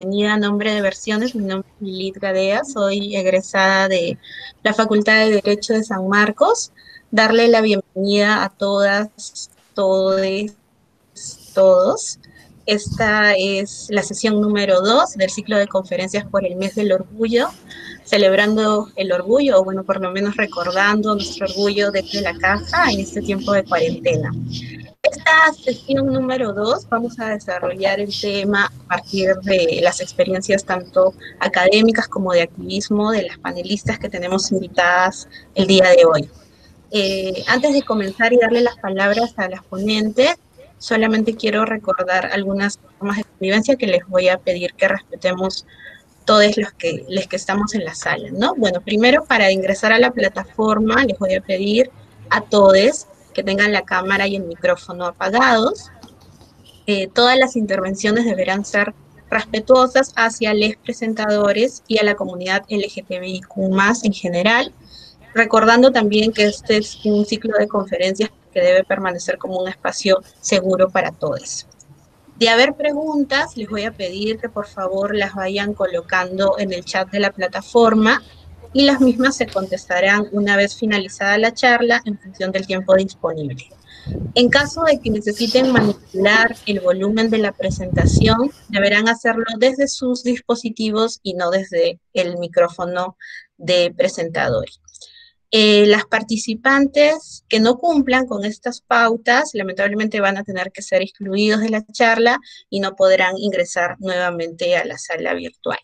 bienvenida a nombre de Versiones. Mi nombre es Lilith Gadea, soy egresada de la Facultad de Derecho de San Marcos. Darle la bienvenida a todas, todes, todos. Esta es la sesión número 2 del ciclo de conferencias por el mes del orgullo, celebrando el orgullo, o bueno, por lo menos recordando nuestro orgullo desde la casa en este tiempo de cuarentena. Esta sesión número 2 vamos a desarrollar el tema a partir de las experiencias tanto académicas como de activismo de las panelistas que tenemos invitadas el día de hoy. Antes de comenzar y darle las palabras a las ponentes, solamente quiero recordar algunas formas de convivencia que les voy a pedir que respetemos todos los que estamos en la sala, ¿no? Bueno, primero para ingresar a la plataforma les voy a pedir a todos que tengan la cámara y el micrófono apagados. Todas las intervenciones deberán ser respetuosas hacia los presentadores y a la comunidad LGTBIQ+, en general, recordando también que este es un ciclo de conferencias que debe permanecer como un espacio seguro para todos. De haber preguntas, les voy a pedir que por favor las vayan colocando en el chat de la plataforma y las mismas se contestarán una vez finalizada la charla en función del tiempo disponible. En caso de que necesiten manipular el volumen de la presentación, deberán hacerlo desde sus dispositivos y no desde el micrófono de presentador. Las participantes que no cumplan con estas pautas, lamentablemente van a tener que ser excluidos de la charla y no podrán ingresar nuevamente a la sala virtual.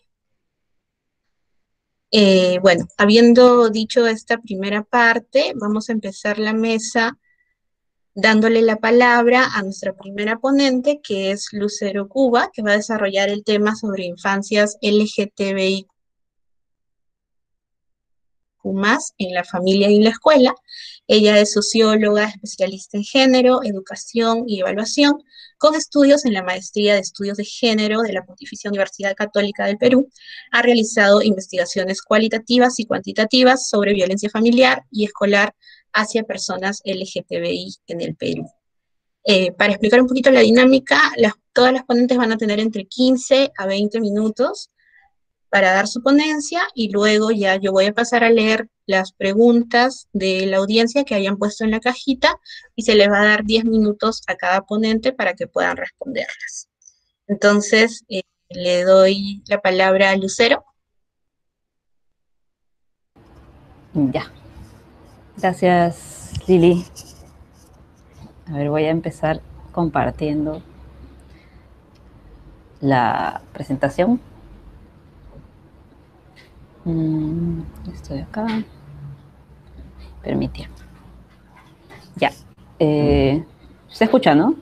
Bueno, habiendo dicho esta primera parte, vamos a empezar la mesa dándole la palabra a nuestra primera ponente, que es Lucero Cuba, que va a desarrollar el tema sobre infancias LGTBI más en la familia y en la escuela. Ella es socióloga, especialista en género, educación y evaluación, con estudios en la Maestría de Estudios de Género de la Pontificia Universidad Católica del Perú. Ha realizado investigaciones cualitativas y cuantitativas sobre violencia familiar y escolar hacia personas LGTBI en el Perú. Para explicar un poquito la dinámica, todas las ponentes van a tener entre 15 a 20 minutos para dar su ponencia y luego ya yo voy a pasar a leer las preguntas de la audiencia que hayan puesto en la cajita y se les va a dar 10 minutos a cada ponente para que puedan responderlas. Entonces, le doy la palabra a Lucero. Ya. Gracias, Lili. A ver, voy a empezar compartiendo la presentación. Estoy acá. Permitir. Ya. ¿Se escucha, no?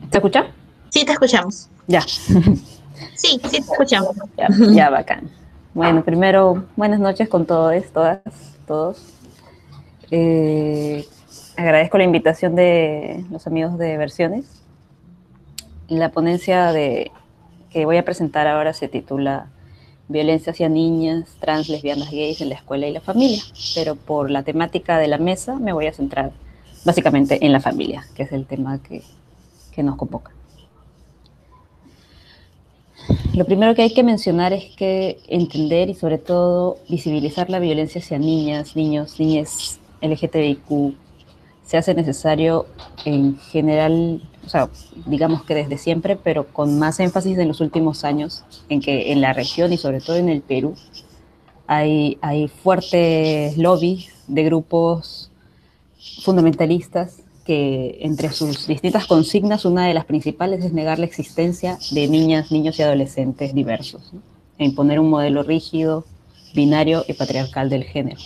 ¿Se escucha? Sí, te escuchamos. Ya. Sí, te escuchamos. Ya, bacán. Bueno, primero, buenas noches con todos, todas, todos. Agradezco la invitación de los amigos de Versiones. La ponencia que voy a presentar ahora se titula Violencia hacia niñas, trans, lesbianas, gays en la escuela y la familia, pero por la temática de la mesa me voy a centrar básicamente en la familia, que es el tema que nos convoca. Lo primero que hay que mencionar es que entender y sobre todo visibilizar la violencia hacia niñas, niños, niñas LGTBIQ se hace necesario en general, o sea, digamos que desde siempre, pero con más énfasis en los últimos años, en que en la región y sobre todo en el Perú hay fuertes lobbies de grupos fundamentalistas que entre sus distintas consignas, una de las principales es negar la existencia de niñas, niños y adolescentes diversos, ¿no? E imponer un modelo rígido, binario y patriarcal del género.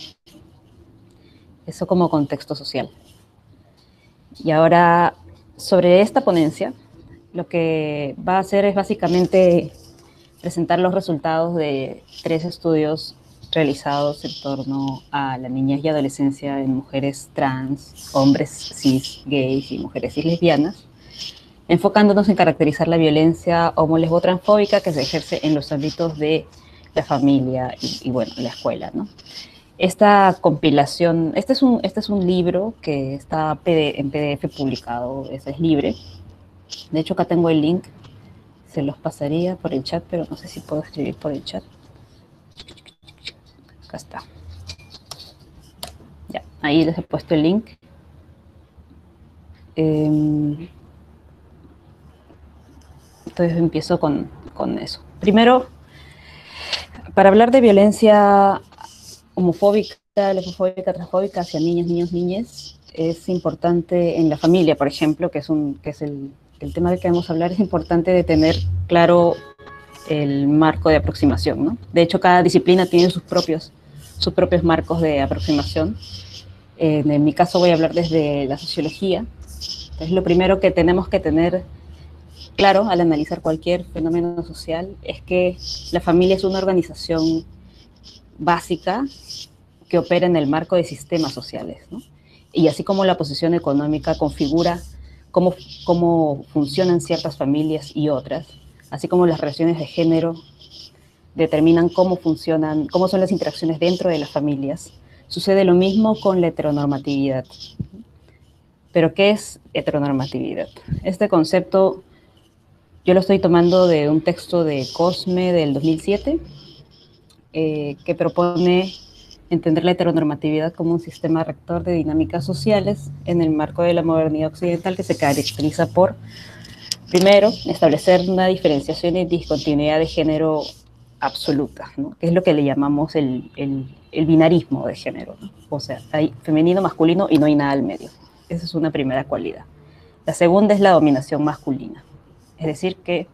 Eso como contexto social. Y ahora, sobre esta ponencia, lo que va a hacer es básicamente presentar los resultados de 3 estudios realizados en torno a la niñez y adolescencia en mujeres trans, hombres cis, gays y mujeres cis lesbianas, enfocándonos en caracterizar la violencia homo-lesbo-transfóbica que se ejerce en los ámbitos de la familia y bueno, la escuela, ¿no? Esta compilación, este es un libro que está en PDF publicado, ese es libre. De hecho, acá tengo el link, se los pasaría por el chat, pero no sé si puedo escribir por el chat. Acá está. Ya, ahí les he puesto el link. Entonces empiezo con eso. Primero, para hablar de violencia homofóbica, lesbofóbica, transfóbica hacia niños, niños, niñas, es importante en la familia, por ejemplo, que es el tema del que vamos a hablar, es importante de tener claro el marco de aproximación, ¿no? De hecho, cada disciplina tiene sus propios marcos de aproximación. En mi caso voy a hablar desde la sociología. Entonces, lo primero que tenemos que tener claro al analizar cualquier fenómeno social es que la familia es una organización básica que opera en el marco de sistemas sociales, ¿no? Y así como la posición económica configura cómo funcionan ciertas familias y otras, así como las relaciones de género determinan cómo funcionan, cómo son las interacciones dentro de las familias, sucede lo mismo con la heteronormatividad. ¿Pero qué es heteronormatividad? Este concepto yo lo estoy tomando de un texto de Cosme del 2007, que propone entender la heteronormatividad como un sistema rector de dinámicas sociales en el marco de la modernidad occidental que se caracteriza por, primero, establecer una diferenciación y discontinuidad de género absoluta, ¿no? Que es lo que le llamamos el binarismo de género, ¿no? O sea, hay femenino, masculino y no hay nada al medio. Esa es una primera cualidad. La segunda es la dominación masculina, es decir, que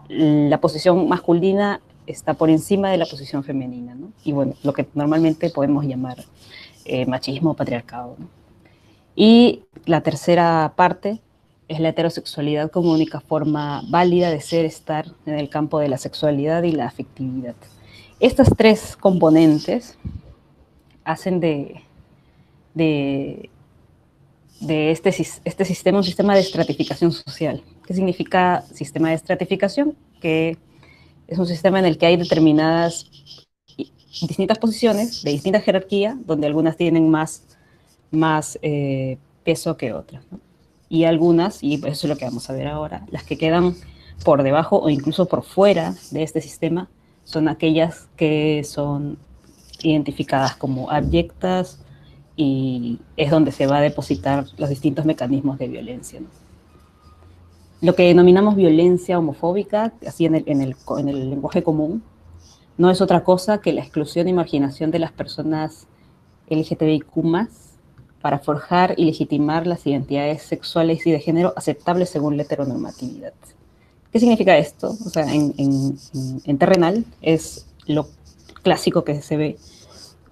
la posición masculina está por encima de la posición femenina, ¿no? Y bueno, lo que normalmente podemos llamar machismo o patriarcado, ¿no? Y la tercera parte es la heterosexualidad como única forma válida de ser, estar en el campo de la sexualidad y la afectividad. Estas tres componentes hacen de este sistema un sistema de estratificación social. ¿Qué significa sistema de estratificación? Que es un sistema en el que hay determinadas distintas posiciones de distinta jerarquía, donde algunas tienen más peso que otras, ¿no? Y algunas, y eso es lo que vamos a ver ahora, las que quedan por debajo o incluso por fuera de este sistema son aquellas que son identificadas como abyectas y es donde se va a depositar los distintos mecanismos de violencia, ¿no? Lo que denominamos violencia homofóbica, así en el lenguaje común, no es otra cosa que la exclusión y marginación de las personas LGTBIQ+, para forjar y legitimar las identidades sexuales y de género aceptables según la heteronormatividad. ¿Qué significa esto? O sea, en terrenal es lo clásico que se ve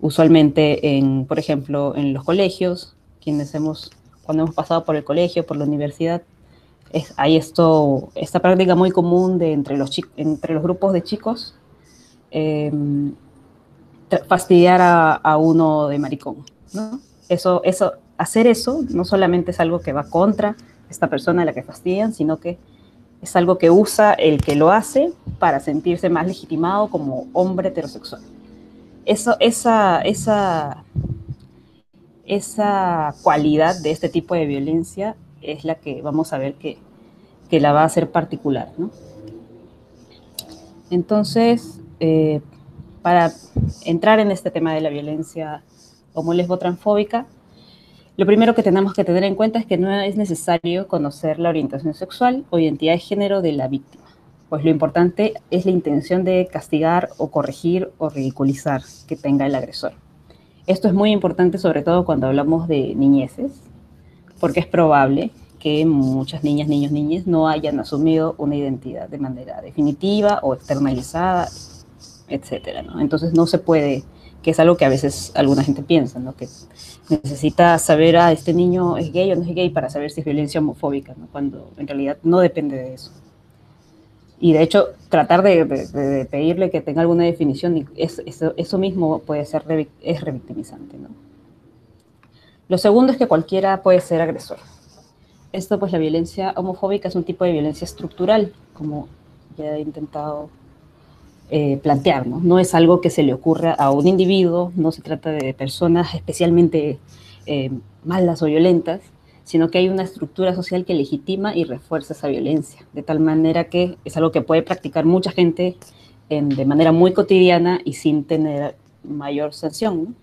usualmente, por ejemplo, en los colegios, cuando hemos pasado por el colegio, por la universidad, hay esta práctica muy común entre los grupos de chicos, fastidiar a uno de maricón, ¿no? Hacer eso no solamente es algo que va contra esta persona a la que fastidian, sino que es algo que usa el que lo hace para sentirse más legitimado como hombre heterosexual. Esa cualidad de este tipo de violencia es la que vamos a ver que la va a hacer particular, ¿no? Entonces, para entrar en este tema de la violencia homo-lesbo-transfóbica, lo primero que tenemos que tener en cuenta es que no es necesario conocer la orientación sexual o identidad de género de la víctima, pues lo importante es la intención de castigar o corregir o ridiculizar que tenga el agresor. Esto es muy importante sobre todo cuando hablamos de niñeces, porque es probable que muchas niñas, niños, niñas no hayan asumido una identidad de manera definitiva o externalizada, etcétera, ¿no? Entonces no se puede, que es algo que a veces alguna gente piensa, ¿no? Que necesita saber, este niño es gay o no es gay para saber si es violencia homofóbica, ¿no? Cuando en realidad no depende de eso. Y de hecho, tratar de pedirle que tenga alguna definición, eso mismo puede ser es revictimizante, ¿no? Lo segundo es que cualquiera puede ser agresor. Esto, pues la violencia homofóbica es un tipo de violencia estructural, como ya he intentado plantear, ¿no? No es algo que se le ocurra a un individuo, no se trata de personas especialmente malas o violentas, sino que hay una estructura social que legitima y refuerza esa violencia, de tal manera que es algo que puede practicar mucha gente de manera muy cotidiana y sin tener mayor sanción, ¿no?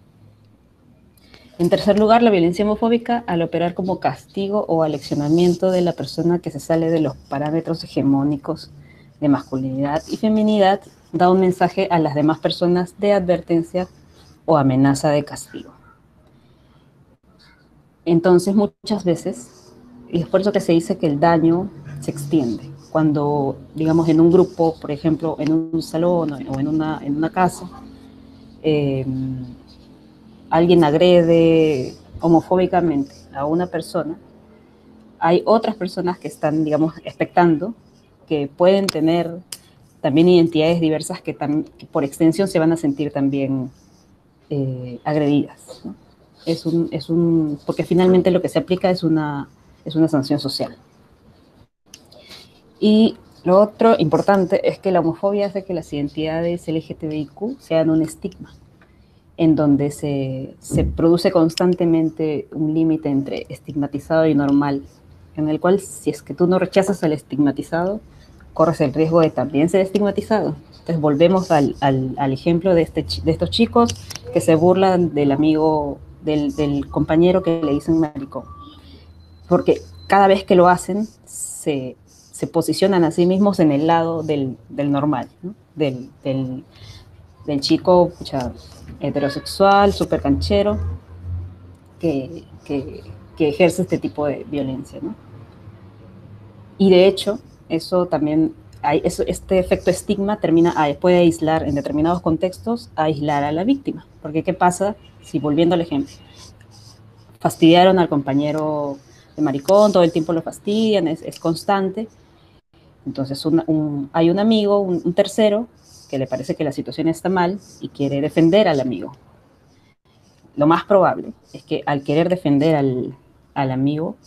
En tercer lugar, la violencia homofóbica, al operar como castigo o aleccionamiento de la persona que se sale de los parámetros hegemónicos de masculinidad y feminidad, da un mensaje a las demás personas de advertencia o amenaza de castigo. Entonces, muchas veces, y es por eso que se dice que el daño se extiende. Cuando, digamos, en un grupo, por ejemplo, en un salón o en una casa, eh, alguien agrede homofóbicamente a una persona, hay otras personas que están, digamos, expectando, que pueden tener también identidades diversas que por extensión se van a sentir también agredidas, ¿no? Porque finalmente lo que se aplica es una sanción social. Y lo otro importante es que la homofobia hace que las identidades LGTBIQ sean un estigma, en donde se produce constantemente un límite entre estigmatizado y normal, en el cual si es que tú no rechazas al estigmatizado, corres el riesgo de también ser estigmatizado. Entonces volvemos al ejemplo de estos chicos que se burlan del amigo, del compañero que le dicen maricón. Porque cada vez que lo hacen, se posicionan a sí mismos en el lado del normal, ¿no? del chico heterosexual, súper canchero, que ejerce este tipo de violencia, ¿no? Y de hecho, eso también, este efecto estigma puede aislar, en determinados contextos, aislar a la víctima. Porque ¿qué pasa si, volviendo al ejemplo, fastidiaron al compañero de maricón, todo el tiempo lo fastidian, es constante? Entonces hay un amigo, un tercero, que le parece que la situación está mal y quiere defender al amigo. Lo más probable es que al querer defender al amigo,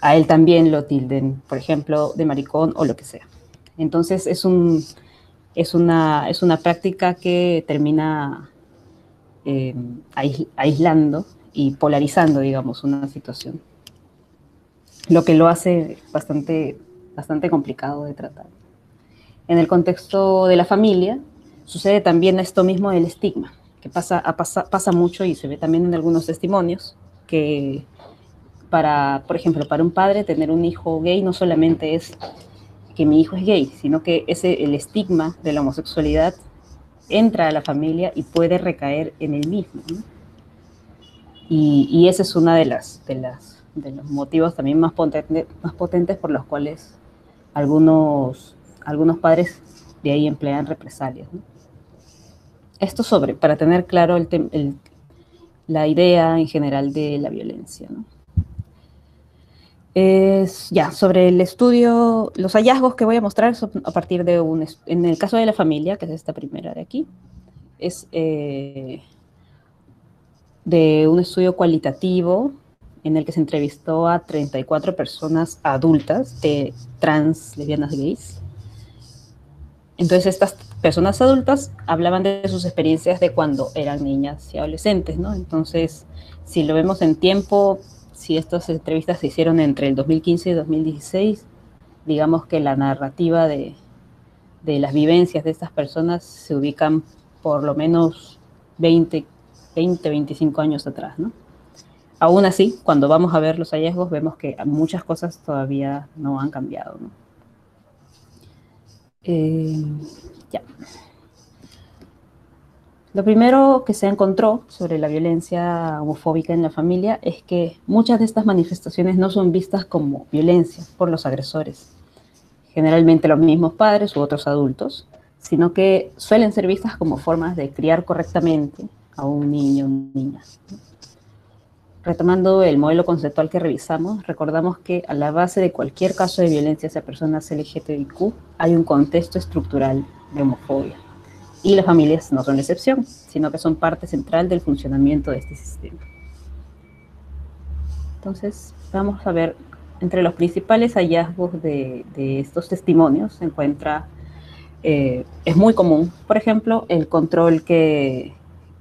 a él también lo tilden, por ejemplo, de maricón o lo que sea. Entonces es una práctica que termina aislando y polarizando, digamos, una situación, lo que lo hace bastante complicado de tratar. En el contexto de la familia, sucede también esto mismo del estigma, que pasa mucho y se ve también en algunos testimonios, que por ejemplo, para un padre tener un hijo gay no solamente es que mi hijo es gay, sino que el estigma de la homosexualidad entra a la familia y puede recaer en el mismo, ¿no? Y ese es uno de los motivos también más potentes por los cuales algunos padres de ahí emplean represalias, ¿no? Esto para tener claro la idea en general de la violencia, ¿no? Sobre el estudio, los hallazgos que voy a mostrar son a partir de en el caso de la familia, que es esta primera de aquí, es de un estudio cualitativo en el que se entrevistó a 34 personas adultas de trans, lesbianas, gays. Entonces estas personas adultas hablaban de sus experiencias de cuando eran niñas y adolescentes, ¿no? Entonces, si lo vemos en tiempo, si estas entrevistas se hicieron entre el 2015 y 2016, digamos que la narrativa de las vivencias de estas personas se ubican por lo menos 25 años atrás, ¿no? Aún así, cuando vamos a ver los hallazgos, vemos que muchas cosas todavía no han cambiado, ¿no? Ya. Lo primero que se encontró sobre la violencia homofóbica en la familia es que muchas de estas manifestaciones no son vistas como violencia por los agresores, generalmente los mismos padres u otros adultos, sino que suelen ser vistas como formas de criar correctamente a un niño o niña. Retomando el modelo conceptual que revisamos, recordamos que a la base de cualquier caso de violencia hacia personas LGTBIQ hay un contexto estructural de homofobia. Y las familias no son la excepción, sino que son parte central del funcionamiento de este sistema. Entonces, vamos a ver, entre los principales hallazgos de estos testimonios se encuentra es muy común, por ejemplo, el control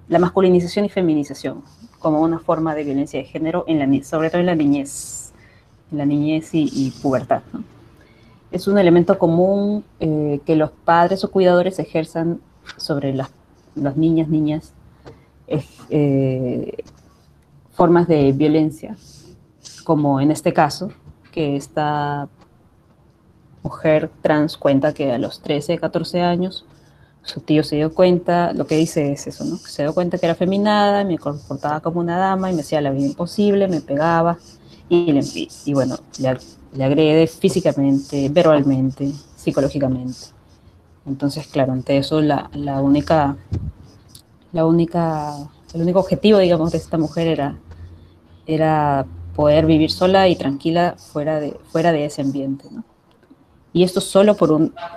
la masculinización y feminización como una forma de violencia de género, sobre todo en la niñez y pubertad, ¿no? Es un elemento común que los padres o cuidadores ejerzan sobre las niñas, eh, formas de violencia, como en este caso, que esta mujer trans cuenta que a los 13, 14 años su tío se dio cuenta, lo que dice es eso, ¿no? Que se dio cuenta que era afeminada, me comportaba como una dama y me hacía la vida imposible, me pegaba y bueno, le agrede físicamente, verbalmente, psicológicamente. Entonces, claro, ante eso el único objetivo, digamos, de esta mujer era poder vivir sola y tranquila fuera de ese ambiente, ¿no? Y esto solo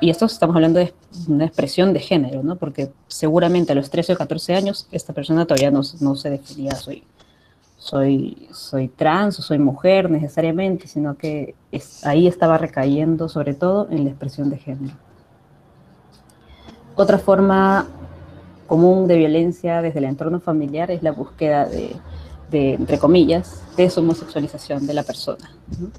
y esto estamos hablando de una expresión de género, ¿no? Porque seguramente a los 13 o 14 años esta persona todavía no se definía soy trans o soy mujer necesariamente, sino que ahí estaba recayendo sobre todo en la expresión de género. Otra forma común de violencia desde el entorno familiar es la búsqueda entre comillas, deshomosexualización de la persona, ¿no?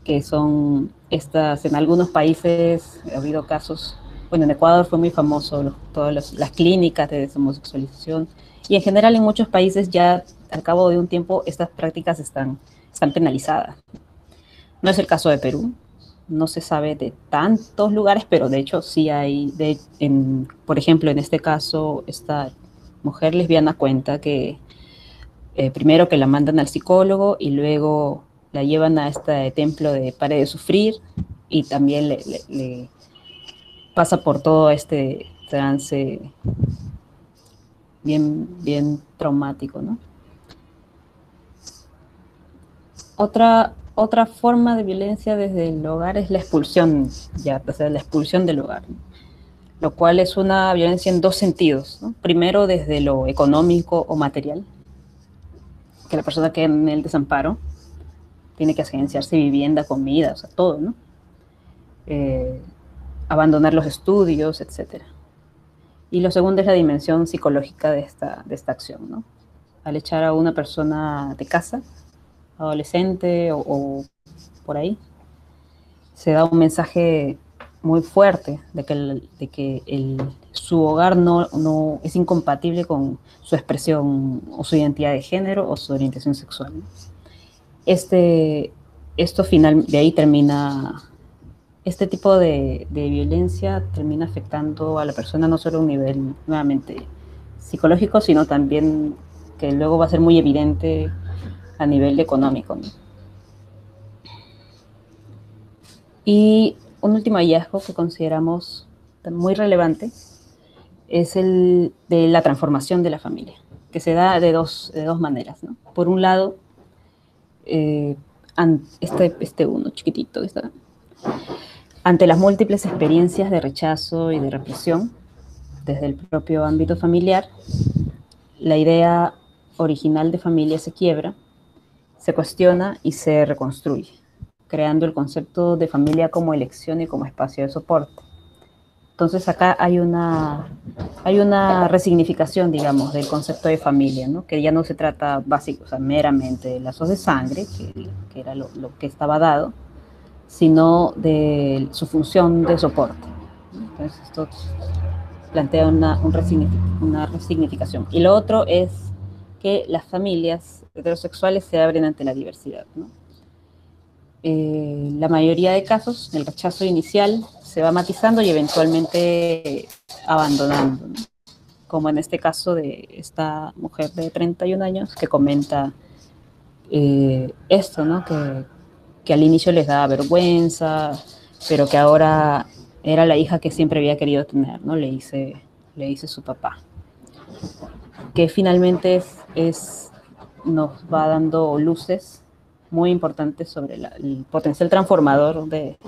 Que son en algunos países ha habido casos, bueno, en Ecuador fue muy famoso todas las clínicas de deshomosexualización, y en general en muchos países ya al cabo de un tiempo estas prácticas están penalizadas. No es el caso de Perú, no se sabe de tantos lugares, pero de hecho sí hay, por ejemplo, en este caso, esta mujer lesbiana cuenta que primero que la mandan al psicólogo y luego la llevan a este templo de Pare de Sufrir y también le pasa por todo este trance bien traumático, ¿no? Otra forma de violencia desde el hogar es la expulsión, o sea, la expulsión del hogar, ¿no? Lo cual es una violencia en dos sentidos, ¿no? Primero, desde lo económico o material, que la persona queda en el desamparo, tiene que agenciarse vivienda, comida, o sea, todo, ¿no? Abandonar los estudios, etc. Y lo segundo es la dimensión psicológica de esta acción, ¿no? Al echar a una persona de casa, adolescente o por ahí, se da un mensaje muy fuerte de que su hogar no es incompatible con su expresión o su identidad de género o su orientación sexual. De ahí termina, este tipo de violencia termina afectando a la persona no solo a un nivel nuevamente psicológico, sino también que luego va a ser muy evidente a nivel económico, ¿no? Y un último hallazgo que consideramos muy relevante es el de la transformación de la familia, que se da de dos maneras, ¿no? Por un lado, uno chiquitito, ante las múltiples experiencias de rechazo y de represión desde el propio ámbito familiar, la idea original de familia se quiebra, se cuestiona y se reconstruye, creando el concepto de familia como elección y como espacio de soporte. Entonces acá hay una resignificación, digamos, del concepto de familia, ¿no? Que ya no se trata o sea, meramente de lazos de sangre, que era lo que estaba dado, sino de su función de soporte. Entonces esto plantea una resignificación. Y lo otro es que las familias heterosexuales se abren ante la diversidad, ¿no? La mayoría de casos, el rechazo inicial se va matizando y eventualmente abandonando, ¿no? Como en este caso de esta mujer de 31 años que comenta esto, ¿no? Que al inicio les daba vergüenza, pero que ahora era la hija que siempre había querido tener, ¿no? Le dice su papá. Que finalmente nos va dando luces muy importantes sobre el potencial transformador de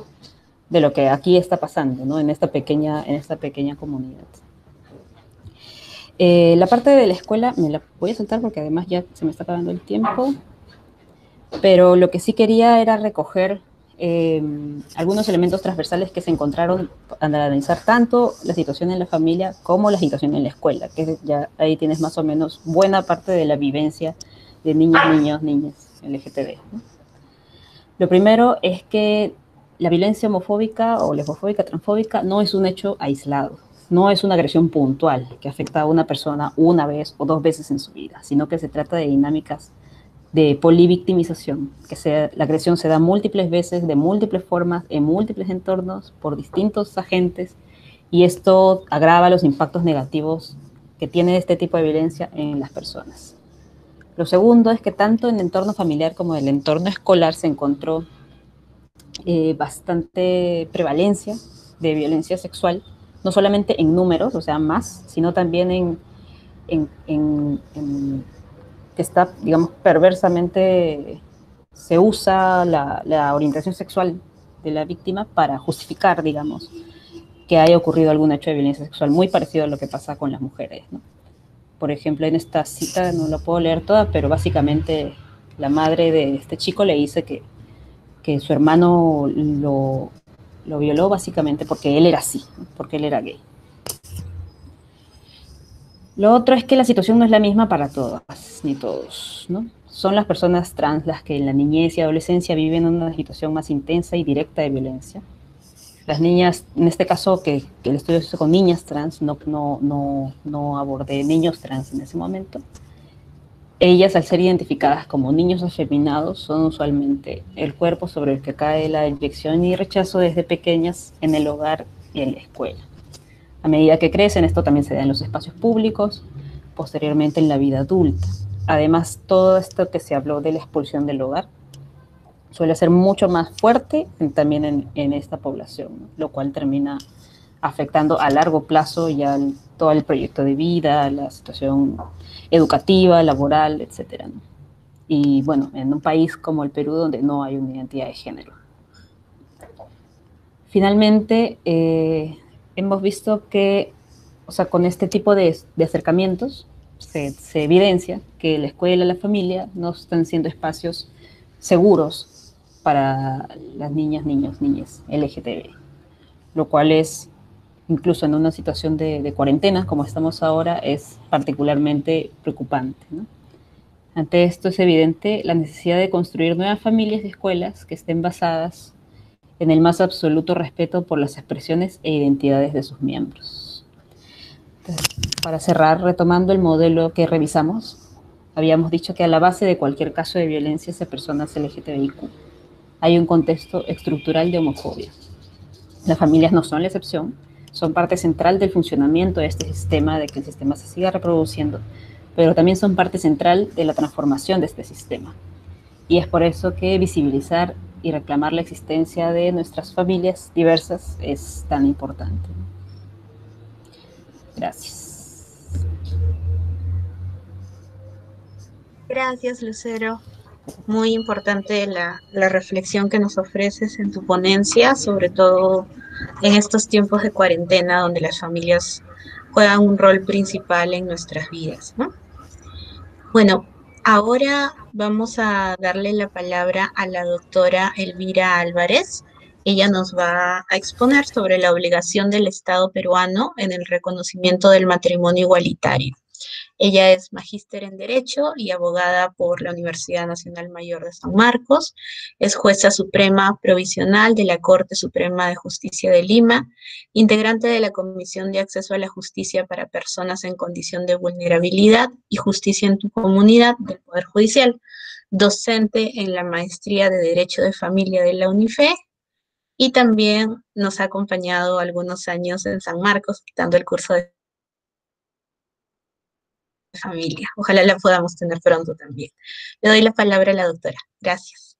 lo que aquí está pasando, ¿no? En esta pequeña comunidad. La parte de la escuela me la voy a saltar porque además ya se me está acabando el tiempo, pero lo que sí quería era recoger algunos elementos transversales que se encontraron al analizar tanto la situación en la familia como la situación en la escuela, que ya ahí tienes más o menos buena parte de la vivencia de niños, niños, niñas LGTB, ¿no? Lo primero es que la violencia homofóbica o lesbofóbica, transfóbica no es un hecho aislado, no es una agresión puntual que afecta a una persona una vez o dos veces en su vida, sino que se trata de dinámicas de polivictimización, la agresión se da múltiples veces, de múltiples formas, en múltiples entornos, por distintos agentes, y esto agrava los impactos negativos que tiene este tipo de violencia en las personas. Lo segundo es que tanto en el entorno familiar como en el entorno escolar se encontró bastante prevalencia de violencia sexual, no solamente en números, o sea, más, sino también en que está, digamos, perversamente, se usa la orientación sexual de la víctima para justificar, digamos, que haya ocurrido algún hecho de violencia sexual, muy parecido a lo que pasa con las mujeres, ¿no? Por ejemplo, en esta cita, no la puedo leer toda, pero básicamente la madre de este chico le dice que su hermano lo violó básicamente porque él era así, ¿no? Porque él era gay. Lo otro es que la situación no es la misma para todas ni todos, ¿no? Son las personas trans las que en la niñez y adolescencia viven una situación más intensa y directa de violencia. Las niñas, en este caso que el estudio se hizo con niñas trans, no abordé niños trans en ese momento. Ellas, al ser identificadas como niños afeminados, son usualmente el cuerpo sobre el que cae la inyección y rechazo desde pequeñas en el hogar y en la escuela. A medida que crecen, esto también se da en los espacios públicos, posteriormente en la vida adulta. Además, todo esto que se habló de la expulsión del hogar suele ser mucho más fuerte también en esta población, ¿no? Lo cual termina afectando a largo plazo ya todo el proyecto de vida, la situación educativa, laboral, etc., ¿no? Y bueno, en un país como el Perú, donde no hay una identidad de género. Finalmente, hemos visto que, o sea, con este tipo de acercamientos se evidencia que la escuela y la familia no están siendo espacios seguros para las niñas, niños, niñas LGTB, lo cual es, incluso en una situación de cuarentena como estamos ahora, es particularmente preocupante, ¿no? Ante esto es evidente la necesidad de construir nuevas familias y escuelas que estén basadas en el más absoluto respeto por las expresiones e identidades de sus miembros. Entonces, para cerrar, retomando el modelo que revisamos, habíamos dicho que a la base de cualquier caso de violencia hacia personas LGTBIQ hay un contexto estructural de homofobia. Las familias no son la excepción, son parte central del funcionamiento de este sistema, de que el sistema se siga reproduciendo, pero también son parte central de la transformación de este sistema. Y es por eso que visibilizar y reclamar la existencia de nuestras familias diversas es tan importante. Gracias. Gracias, Lucero. Muy importante la reflexión que nos ofreces en tu ponencia, sobre todo en estos tiempos de cuarentena donde las familias juegan un rol principal en nuestras vidas, ¿no? Bueno, ahora vamos a darle la palabra a la doctora Elvira Álvarez. Ella nos va a exponer sobre la obligación del Estado peruano en el reconocimiento del matrimonio igualitario. Ella es magíster en Derecho y abogada por la Universidad Nacional Mayor de San Marcos. Es jueza suprema provisional de la Corte Suprema de Justicia de Lima, integrante de la Comisión de Acceso a la Justicia para Personas en Condición de Vulnerabilidad y Justicia en tu Comunidad del Poder Judicial, docente en la Maestría de Derecho de Familia de la UNIFE y también nos ha acompañado algunos años en San Marcos, dando el curso de familia. Ojalá la podamos tener pronto también. Le doy la palabra a la doctora. Gracias.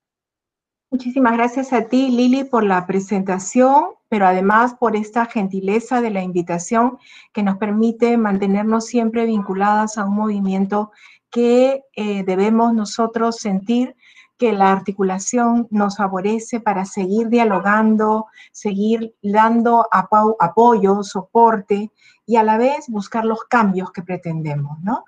Muchísimas gracias a ti, Lili, por la presentación, pero además por esta gentileza de la invitación que nos permite mantenernos siempre vinculadas a un movimiento que debemos nosotros sentir que la articulación nos favorece para seguir dialogando, seguir dando apoyo, soporte y a la vez buscar los cambios que pretendemos, ¿no?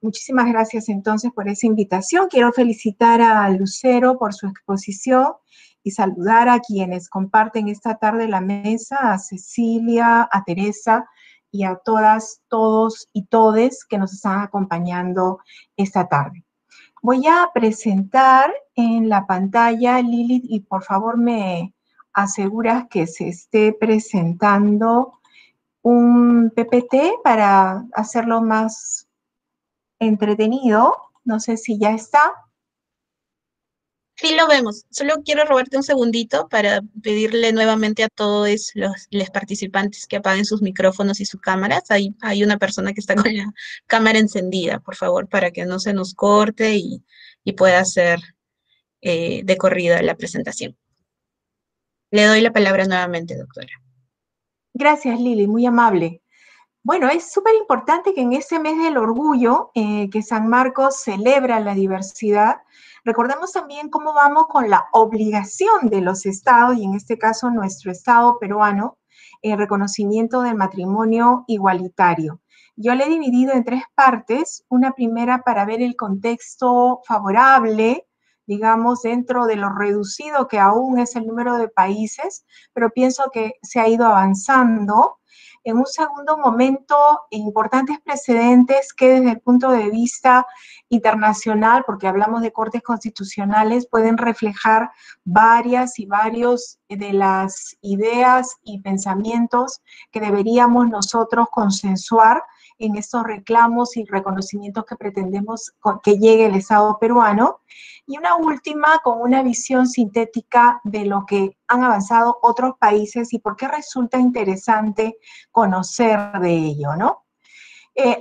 Muchísimas gracias entonces por esa invitación. Quiero felicitar a Lucero por su exposición y saludar a quienes comparten esta tarde la mesa, a Cecilia, a Teresa y a todas, todos y todes que nos están acompañando esta tarde. Voy a presentar en la pantalla, Lilith, y por favor me aseguras que se esté presentando un PPT para hacerlo más entretenido. No sé si ya está. Sí, lo vemos. Solo quiero robarte un segundito para pedirle nuevamente a todos los participantes que apaguen sus micrófonos y sus cámaras. Hay una persona que está con la cámara encendida, por favor, para que no se nos corte y pueda ser de corrida la presentación. Le doy la palabra nuevamente, doctora. Gracias, Lili, muy amable. Bueno, es súper importante que en este mes del orgullo, que San Marcos celebra la diversidad, recordemos también cómo vamos con la obligación de los estados, y en este caso nuestro estado peruano, el reconocimiento del matrimonio igualitario. Yo le he dividido en tres partes, una primera para ver el contexto favorable, digamos, dentro de lo reducido que aún es el número de países, pero pienso que se ha ido avanzando. En un segundo momento, importantes precedentes que desde el punto de vista internacional, porque hablamos de cortes constitucionales, pueden reflejar varias y varios de las ideas y pensamientos que deberíamos nosotros consensuar en estos reclamos y reconocimientos que pretendemos que llegue el Estado peruano. Y una última con una visión sintética de lo que han avanzado otros países y por qué resulta interesante conocer de ello, ¿no?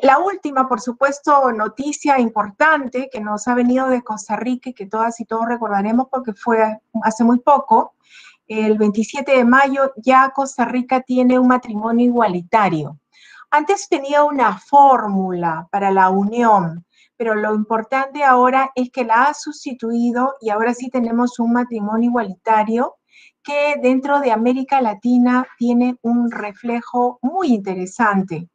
La última, por supuesto, noticia importante que nos ha venido de Costa Rica y que todas y todos recordaremos porque fue hace muy poco, el 27 de mayo ya Costa Rica tiene un matrimonio igualitario. Antes tenía una fórmula para la unión, pero lo importante ahora es que la ha sustituido y ahora sí tenemos un matrimonio igualitario que dentro de América Latina tiene un reflejo muy interesante.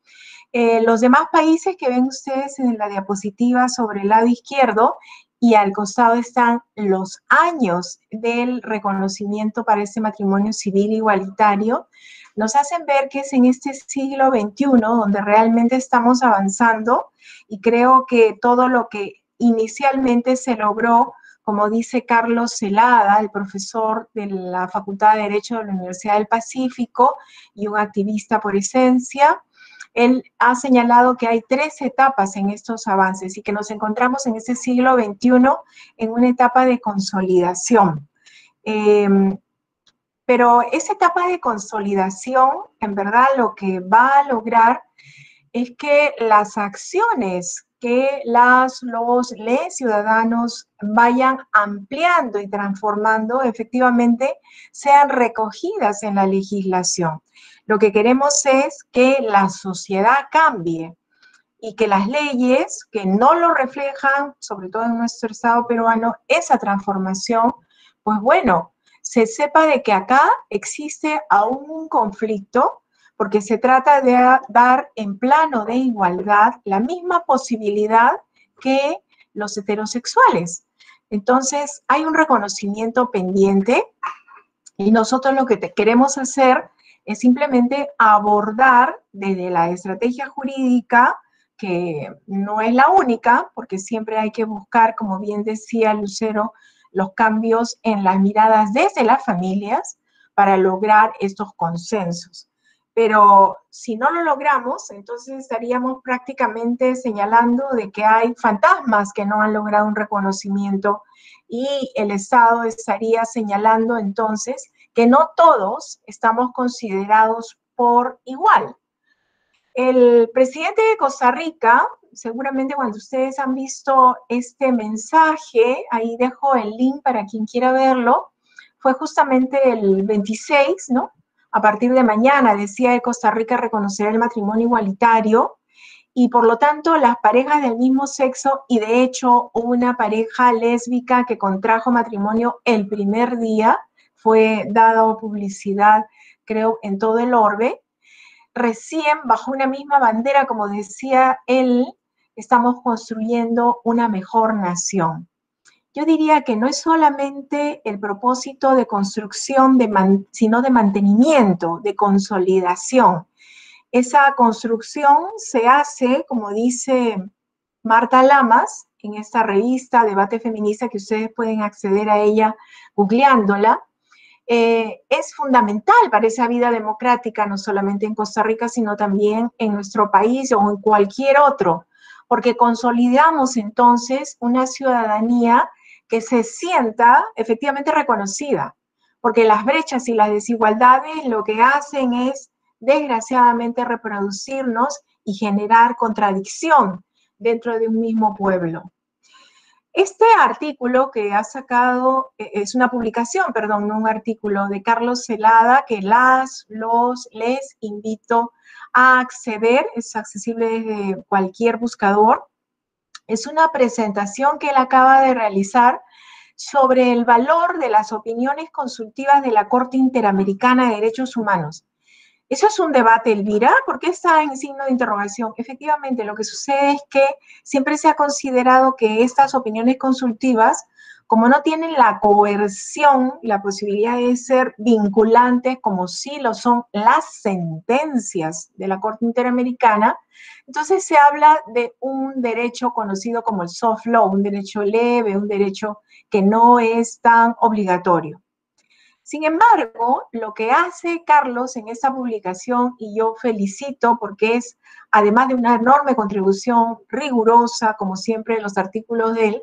Los demás países que ven ustedes en la diapositiva sobre el lado izquierdo y al costado están los años del reconocimiento para este matrimonio civil igualitario, nos hacen ver que es en este siglo XXI donde realmente estamos avanzando y creo que todo lo que inicialmente se logró, como dice Carlos Celada, el profesor de la Facultad de Derecho de la Universidad del Pacífico y un activista por esencia, él ha señalado que hay 3 etapas en estos avances y que nos encontramos en este siglo XXI en una etapa de consolidación. Pero esa etapa de consolidación, en verdad, lo que va a lograr es que las acciones que los ciudadanos vayan ampliando y transformando efectivamente sean recogidas en la legislación. Lo que queremos es que la sociedad cambie y que las leyes que no lo reflejan, sobre todo en nuestro Estado peruano, esa transformación, pues bueno, se sepa de que acá existe aún un conflicto porque se trata de dar en plano de igualdad la misma posibilidad que los heterosexuales. Entonces, hay un reconocimiento pendiente y nosotros lo que queremos hacer es simplemente abordar desde la estrategia jurídica, que no es la única, porque siempre hay que buscar, como bien decía Lucero, los cambios en las miradas desde las familias para lograr estos consensos. Pero si no lo logramos, entonces estaríamos prácticamente señalando de que hay fantasmas que no han logrado un reconocimiento y el Estado estaría señalando entonces que no todos estamos considerados por igual. El presidente de Costa Rica, seguramente cuando ustedes han visto este mensaje, ahí dejo el link para quien quiera verlo, fue justamente el 26, ¿no? A partir de mañana, decía de Costa Rica reconocerá el matrimonio igualitario y por lo tanto las parejas del mismo sexo, y de hecho una pareja lésbica que contrajo matrimonio el primer día, fue dado publicidad, creo, en todo el orbe, recién bajo una misma bandera, como decía él, estamos construyendo una mejor nación. Yo diría que no es solamente el propósito de construcción, sino de mantenimiento, de consolidación. Esa construcción se hace, como dice Marta Lamas, en esta revista Debate Feminista, que ustedes pueden acceder a ella googleándola, es fundamental para esa vida democrática, no solamente en Costa Rica, sino también en nuestro país o en cualquier otro, porque consolidamos entonces una ciudadanía que se sienta efectivamente reconocida, porque las brechas y las desigualdades lo que hacen es, desgraciadamente, reproducirnos y generar contradicción dentro de un mismo pueblo. Este artículo que ha sacado, es una publicación, perdón, no un artículo, de Carlos Celada, que les invito a acceder, es accesible desde cualquier buscador. Es una presentación que él acaba de realizar sobre el valor de las opiniones consultivas de la Corte Interamericana de Derechos Humanos. ¿Eso es un debate, Elvira? ¿Por qué está en signo de interrogación? Efectivamente, lo que sucede es que siempre se ha considerado que estas opiniones consultivas, como no tienen la coerción, la posibilidad de ser vinculantes, como sí lo son las sentencias de la Corte Interamericana, entonces se habla de un derecho conocido como el soft law, un derecho leve, un derecho que no es tan obligatorio. Sin embargo, lo que hace Carlos en esta publicación, y yo felicito porque es, además de una enorme contribución rigurosa, como siempre los artículos de él,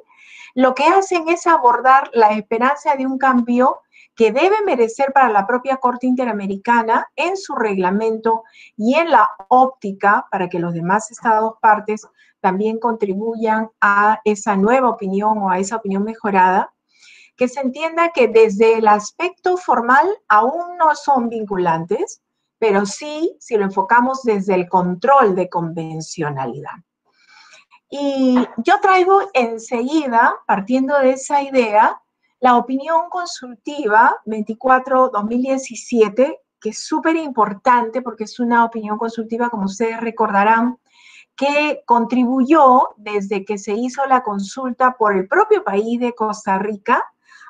lo que hacen es abordar la esperanza de un cambio que debe merecer para la propia Corte Interamericana en su reglamento y en la óptica para que los demás estados partes también contribuyan a esa nueva opinión o a esa opinión mejorada, que se entienda que desde el aspecto formal aún no son vinculantes, pero sí si lo enfocamos desde el control de convencionalidad. Y yo traigo enseguida, partiendo de esa idea, la opinión consultiva 24-2017, que es súper importante porque es una opinión consultiva, como ustedes recordarán, que contribuyó desde que se hizo la consulta por el propio país de Costa Rica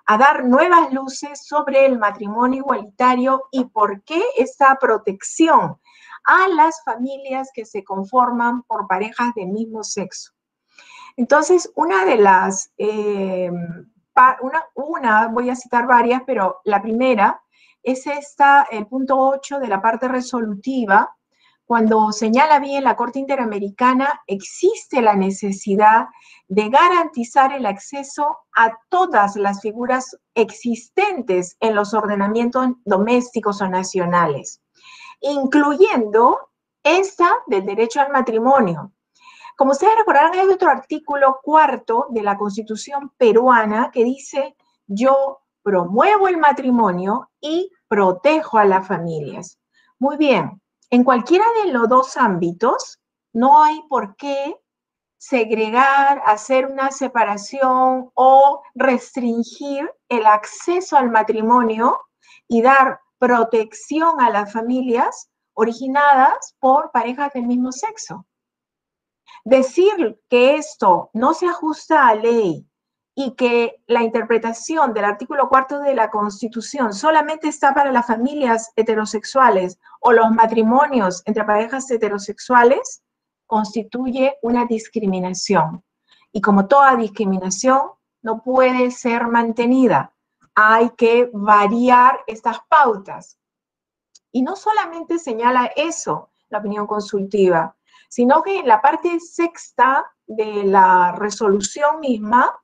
a dar nuevas luces sobre el matrimonio igualitario y por qué esta protección a las familias que se conforman por parejas del mismo sexo. Entonces, una de las, voy a citar varias, pero la primera es el punto 8 de la parte resolutiva, cuando señala bien la Corte Interamericana, existe la necesidad de garantizar el acceso a todas las figuras existentes en los ordenamientos domésticos o nacionales, incluyendo esta del derecho al matrimonio. Como ustedes recordarán, hay otro artículo 4 de la Constitución peruana que dice: yo promuevo el matrimonio y protejo a las familias. Muy bien. En cualquiera de los dos ámbitos, no hay por qué segregar, hacer una separación o restringir el acceso al matrimonio y dar protección a las familias originadas por parejas del mismo sexo. Decir que esto no se ajusta a ley y que la interpretación del artículo 4 de la Constitución solamente está para las familias heterosexuales o los matrimonios entre parejas heterosexuales, constituye una discriminación. Y como toda discriminación, no puede ser mantenida. Hay que variar estas pautas. Y no solamente señala eso, la opinión consultiva, sino que en la parte sexta de la resolución misma,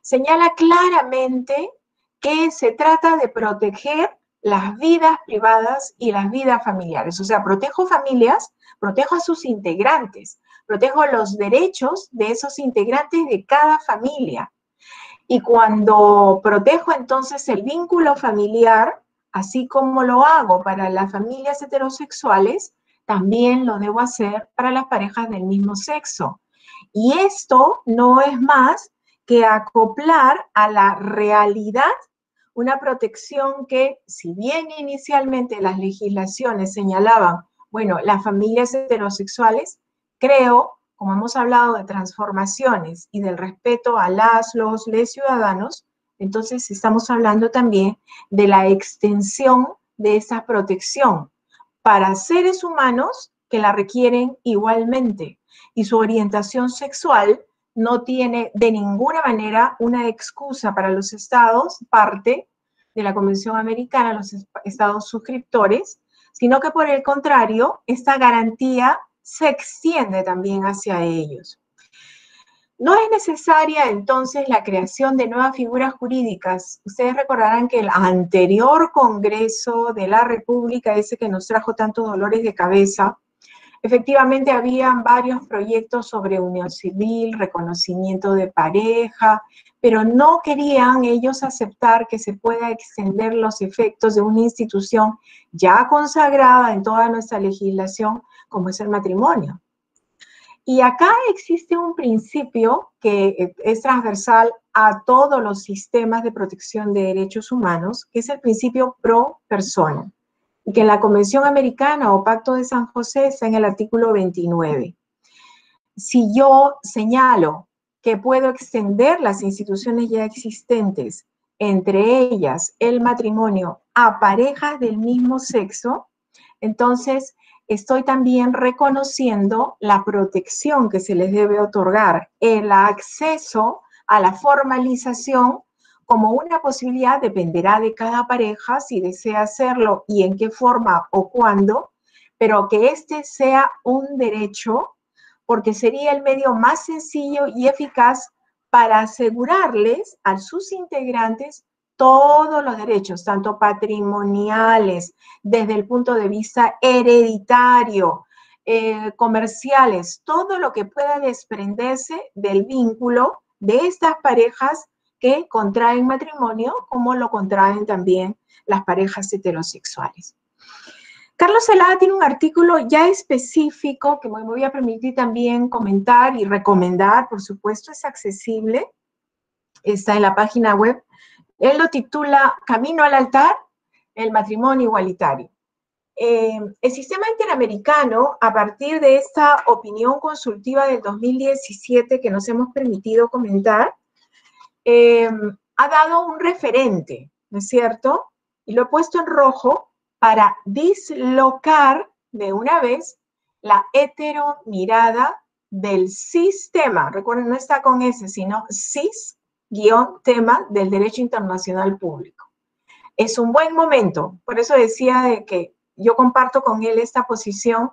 señala claramente que se trata de proteger las vidas privadas y las vidas familiares. O sea, protejo familias, protejo a sus integrantes, protejo los derechos de esos integrantes de cada familia. Y cuando protejo entonces el vínculo familiar, así como lo hago para las familias heterosexuales, también lo debo hacer para las parejas del mismo sexo. Y esto no es más que acoplar a la realidad una protección que, si bien inicialmente las legislaciones señalaban, bueno, las familias heterosexuales, creo, como hemos hablado de transformaciones y del respeto a les ciudadanos, entonces estamos hablando también de la extensión de esa protección para seres humanos que la requieren igualmente. Y su orientación sexual no tiene de ninguna manera una excusa para los estados, parte de la Convención Americana, los estados suscriptores, sino que por el contrario, esta garantía se extiende también hacia ellos. No es necesaria entonces la creación de nuevas figuras jurídicas. Ustedes recordarán que el anterior Congreso de la República, ese que nos trajo tantos dolores de cabeza, efectivamente habían varios proyectos sobre unión civil, reconocimiento de pareja, pero no querían ellos aceptar que se pueda extender los efectos de una institución ya consagrada en toda nuestra legislación, como es el matrimonio. Y acá existe un principio que es transversal a todos los sistemas de protección de derechos humanos, que es el principio pro persona, y que en la Convención Americana o Pacto de San José está en el artículo 29. Si yo señalo que puedo extender las instituciones ya existentes, entre ellas el matrimonio, a parejas del mismo sexo, entonces estoy también reconociendo la protección que se les debe otorgar, el acceso a la formalización como una posibilidad, dependerá de cada pareja si desea hacerlo y en qué forma o cuándo, pero que este sea un derecho porque sería el medio más sencillo y eficaz para asegurarles a sus integrantes todos los derechos, tanto patrimoniales, desde el punto de vista hereditario, comerciales, todo lo que pueda desprenderse del vínculo de estas parejas que contraen matrimonio, como lo contraen también las parejas heterosexuales. Carlos Zelada tiene un artículo ya específico que me voy a permitir también comentar y recomendar, por supuesto, es accesible, está en la página web. Él lo titula Camino al altar, el matrimonio igualitario. El sistema interamericano, a partir de esta opinión consultiva del 2017 que nos hemos permitido comentar, ha dado un referente, ¿no es cierto? Y lo he puesto en rojo para dislocar de una vez la heteromirada del sistema. Recuerden, no está con S, sino cis-tema del derecho internacional público. Es un buen momento, por eso decía de que yo comparto con él esta posición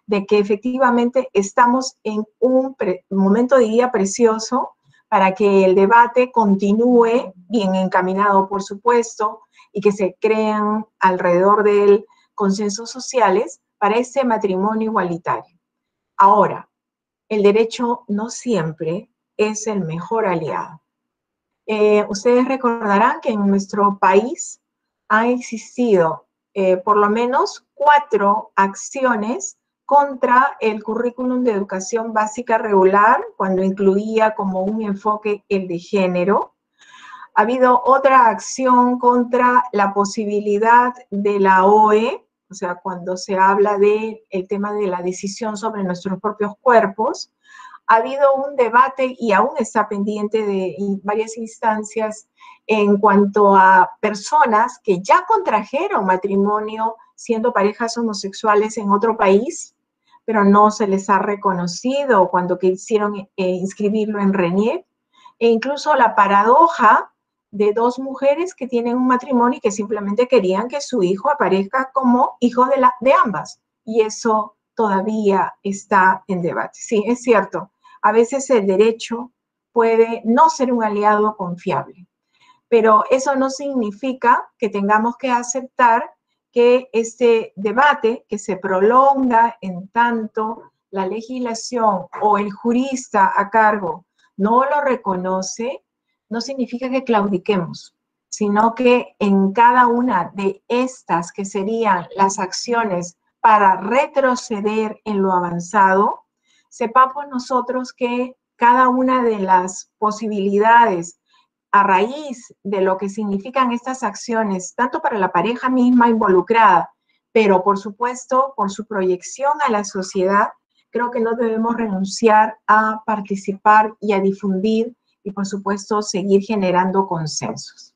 de que efectivamente estamos en un momento, diría, precioso para que el debate continúe bien encaminado, por supuesto, y que se crean alrededor de él consensos sociales para este matrimonio igualitario. Ahora, el derecho no siempre es el mejor aliado. Ustedes recordarán que en nuestro país han existido por lo menos 4 acciones contra el currículum de educación básica regular, cuando incluía como un enfoque el de género. Ha habido otra acción contra la posibilidad de la OE, o sea, cuando se habla del tema de la decisión sobre nuestros propios cuerpos. Ha habido un debate y aún está pendiente de varias instancias en cuanto a personas que ya contrajeron matrimonio siendo parejas homosexuales en otro país, pero no se les ha reconocido cuando quisieron inscribirlo en RENIEC, e incluso la paradoja de 2 mujeres que tienen un matrimonio y que simplemente querían que su hijo aparezca como hijo de ambas, y eso todavía está en debate. Sí, es cierto, a veces el derecho puede no ser un aliado confiable, pero eso no significa que tengamos que aceptar que este debate que se prolonga en tanto la legislación o el jurista a cargo no lo reconoce, no significa que claudiquemos, sino que en cada una de estas que serían las acciones para retroceder en lo avanzado, sepamos nosotros que cada una de las posibilidades a raíz de lo que significan estas acciones, tanto para la pareja misma involucrada, pero por supuesto por su proyección a la sociedad, creo que no debemos renunciar a participar y a difundir y, por supuesto, seguir generando consensos.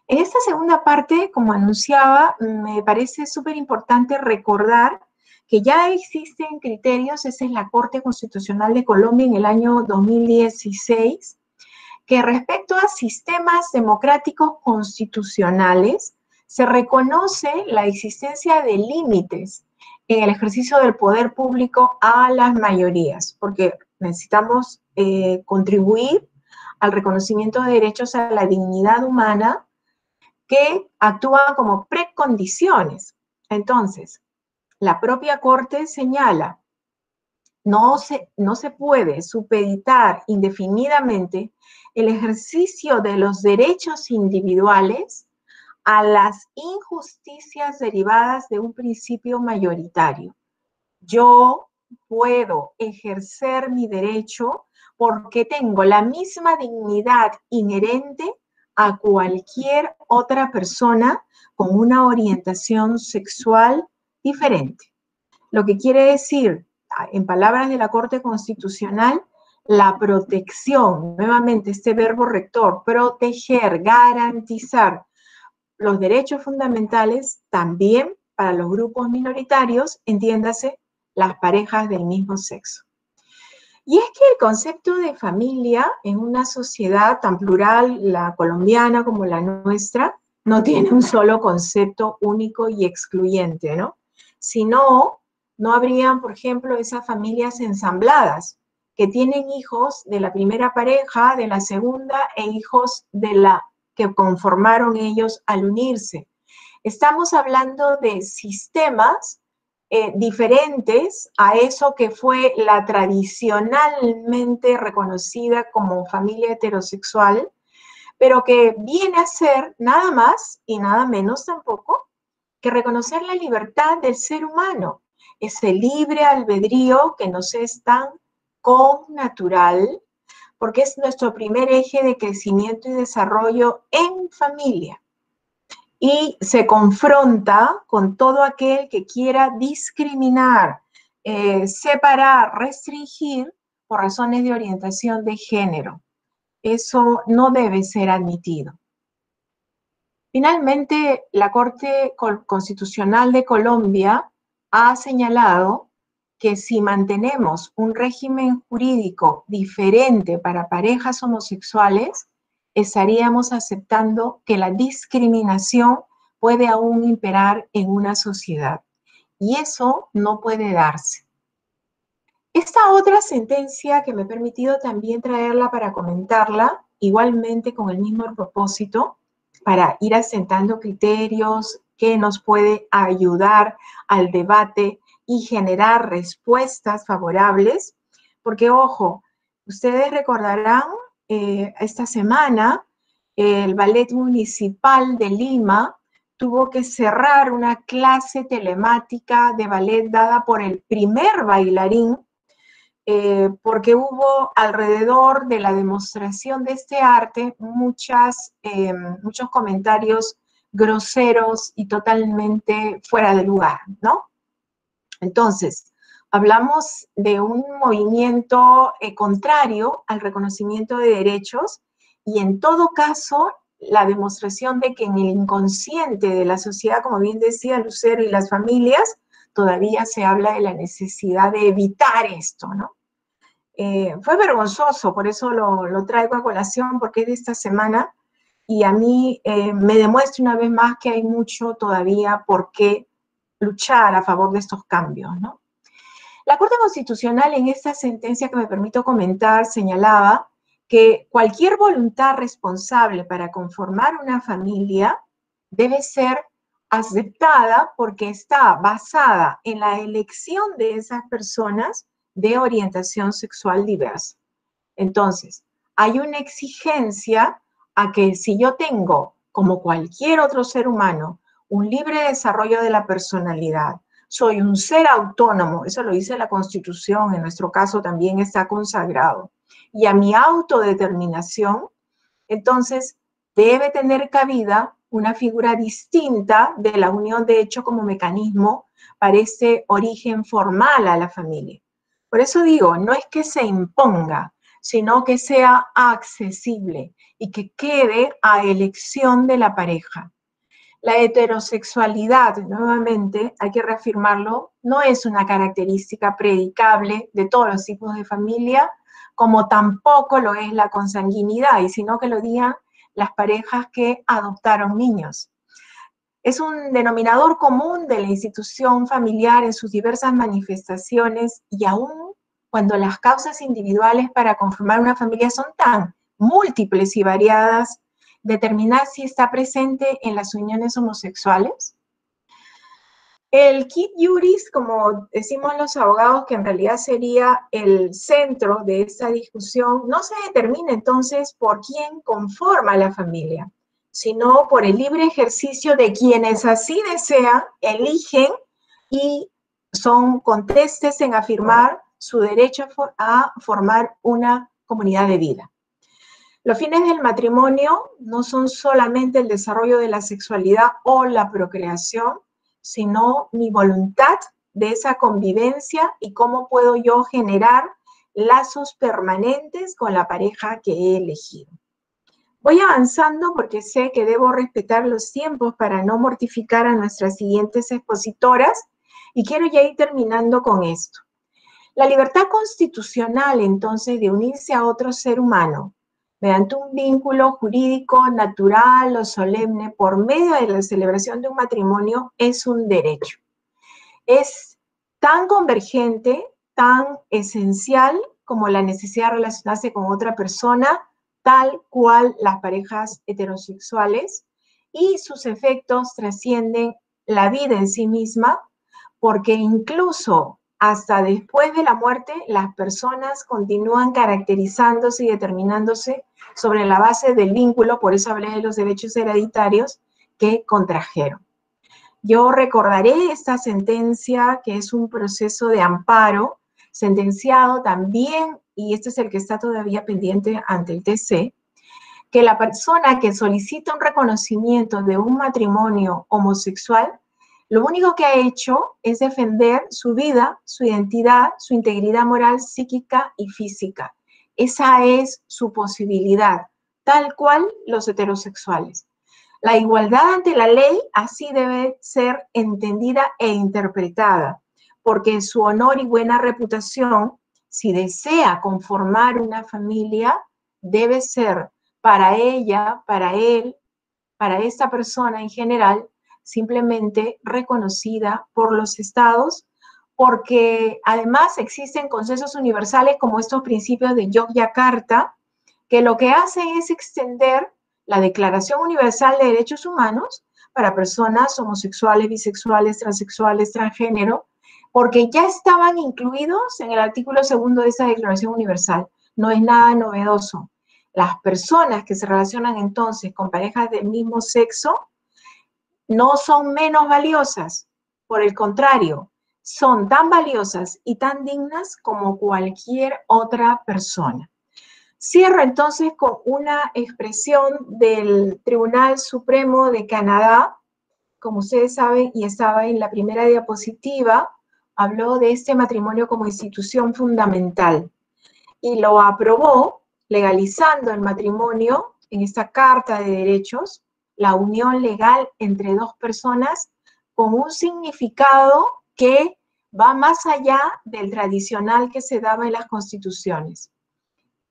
En esta segunda parte, como anunciaba, me parece súper importante recordar que ya existen criterios, esa es la Corte Constitucional de Colombia en el año 2016, que respecto a sistemas democráticos constitucionales, se reconoce la existencia de límites en el ejercicio del poder público a las mayorías, porque necesitamos contribuir al reconocimiento de derechos a la dignidad humana que actúan como precondiciones. Entonces, la propia Corte señala, no se puede supeditar indefinidamente el ejercicio de los derechos individuales a las injusticias derivadas de un principio mayoritario. Yo puedo ejercer mi derecho porque tengo la misma dignidad inherente a cualquier otra persona con una orientación sexual diferente. Lo que quiere decir, en palabras de la Corte Constitucional, la protección, nuevamente este verbo rector, proteger, garantizar los derechos fundamentales también para los grupos minoritarios, entiéndase, las parejas del mismo sexo. Y es que el concepto de familia en una sociedad tan plural, la colombiana como la nuestra, no tiene un solo concepto único y excluyente, ¿no? Si no, no habrían, por ejemplo, esas familias ensambladas que tienen hijos de la primera pareja, de la segunda e hijos de la que conformaron ellos al unirse. Estamos hablando de sistemas diferentes a eso que fue la tradicionalmente reconocida como familia heterosexual, pero que viene a ser nada más y nada menos tampoco que reconocer la libertad del ser humano, ese libre albedrío que nos es tan connatural, porque es nuestro primer eje de crecimiento y desarrollo en familia. Y se confronta con todo aquel que quiera discriminar, separar, restringir por razones de orientación de género. Eso no debe ser admitido. Finalmente, la Corte Constitucional de Colombia ha señalado que si mantenemos un régimen jurídico diferente para parejas homosexuales, estaríamos aceptando que la discriminación puede aún imperar en una sociedad. Y eso no puede darse. Esta otra sentencia que me he permitido también traerla para comentarla, igualmente con el mismo propósito, para ir asentando criterios que nos puede ayudar al debate y generar respuestas favorables, porque ojo, ustedes recordarán esta semana el Ballet Municipal de Lima tuvo que cerrar una clase telemática de ballet dada por el primer bailarín porque hubo alrededor de la demostración de este arte muchos comentarios groseros y totalmente fuera de lugar, ¿no? Entonces, hablamos de un movimiento contrario al reconocimiento de derechos y en todo caso, la demostración de que en el inconsciente de la sociedad, como bien decía Lucero, y las familias, todavía se habla de la necesidad de evitar esto, ¿no? Fue vergonzoso, por eso lo traigo a colación, porque es de esta semana, y a mí me demuestra una vez más que hay mucho todavía por qué luchar a favor de estos cambios, ¿no? La Corte Constitucional en esta sentencia que me permito comentar señalaba que cualquier voluntad responsable para conformar una familia debe ser aceptada porque está basada en la elección de esas personas de orientación sexual diversa. Entonces, hay una exigencia a que si yo tengo, como cualquier otro ser humano, un libre desarrollo de la personalidad, soy un ser autónomo, eso lo dice la Constitución, en nuestro caso también está consagrado, y a mi autodeterminación, entonces debe tener cabida una figura distinta de la unión de hecho como mecanismo para este origen formal a la familia. Por eso digo, no es que se imponga, sino que sea accesible y que quede a elección de la pareja. La heterosexualidad, nuevamente, hay que reafirmarlo, no es una característica predicable de todos los tipos de familia, como tampoco lo es la consanguinidad, y sino que lo digan las parejas que adoptaron niños. Es un denominador común de la institución familiar en sus diversas manifestaciones, y aún cuando las causas individuales para conformar una familia son tan múltiples y variadas, determinar si está presente en las uniones homosexuales. El quid iuris, como decimos los abogados, que en realidad sería el centro de esta discusión, no se determina entonces por quién conforma la familia, sino por el libre ejercicio de quienes así desean, eligen y son contestes en afirmar su derecho a formar una comunidad de vida. Los fines del matrimonio no son solamente el desarrollo de la sexualidad o la procreación, sino mi voluntad de esa convivencia y cómo puedo yo generar lazos permanentes con la pareja que he elegido. Voy avanzando porque sé que debo respetar los tiempos para no mortificar a nuestras siguientes expositoras y quiero ya ir terminando con esto. La libertad constitucional, entonces, de unirse a otro ser humano mediante un vínculo jurídico, natural o solemne por medio de la celebración de un matrimonio es un derecho. Es tan convergente, tan esencial como la necesidad de relacionarse con otra persona, tal cual las parejas heterosexuales, y sus efectos trascienden la vida en sí misma, porque incluso hasta después de la muerte, las personas continúan caracterizándose y determinándose sobre la base del vínculo, por eso hablé de los derechos hereditarios, que contrajeron. Yo recordaré esta sentencia, que es un proceso de amparo, sentenciado también, y este es el que está todavía pendiente ante el TC, que la persona que solicita un reconocimiento de un matrimonio homosexual, lo único que ha hecho es defender su vida, su identidad, su integridad moral, psíquica y física. Esa es su posibilidad, tal cual los heterosexuales. La igualdad ante la ley así debe ser entendida e interpretada, porque su honor y buena reputación, si desea conformar una familia, debe ser para ella, para él, para esta persona en general, simplemente reconocida por los estados, porque además existen consensos universales como estos principios de Yogyakarta, que lo que hacen es extender la Declaración Universal de Derechos Humanos para personas homosexuales, bisexuales, transexuales, transgénero, porque ya estaban incluidos en el artículo 2 de esa Declaración Universal. No es nada novedoso. Las personas que se relacionan entonces con parejas del mismo sexo no son menos valiosas, por el contrario, son tan valiosas y tan dignas como cualquier otra persona. Cierro entonces con una expresión del Tribunal Supremo de Canadá. Como ustedes saben, y estaba en la primera diapositiva, habló de este matrimonio como institución fundamental y lo aprobó legalizando el matrimonio en esta Carta de Derechos, la unión legal entre dos personas con un significado que va más allá del tradicional que se daba en las constituciones.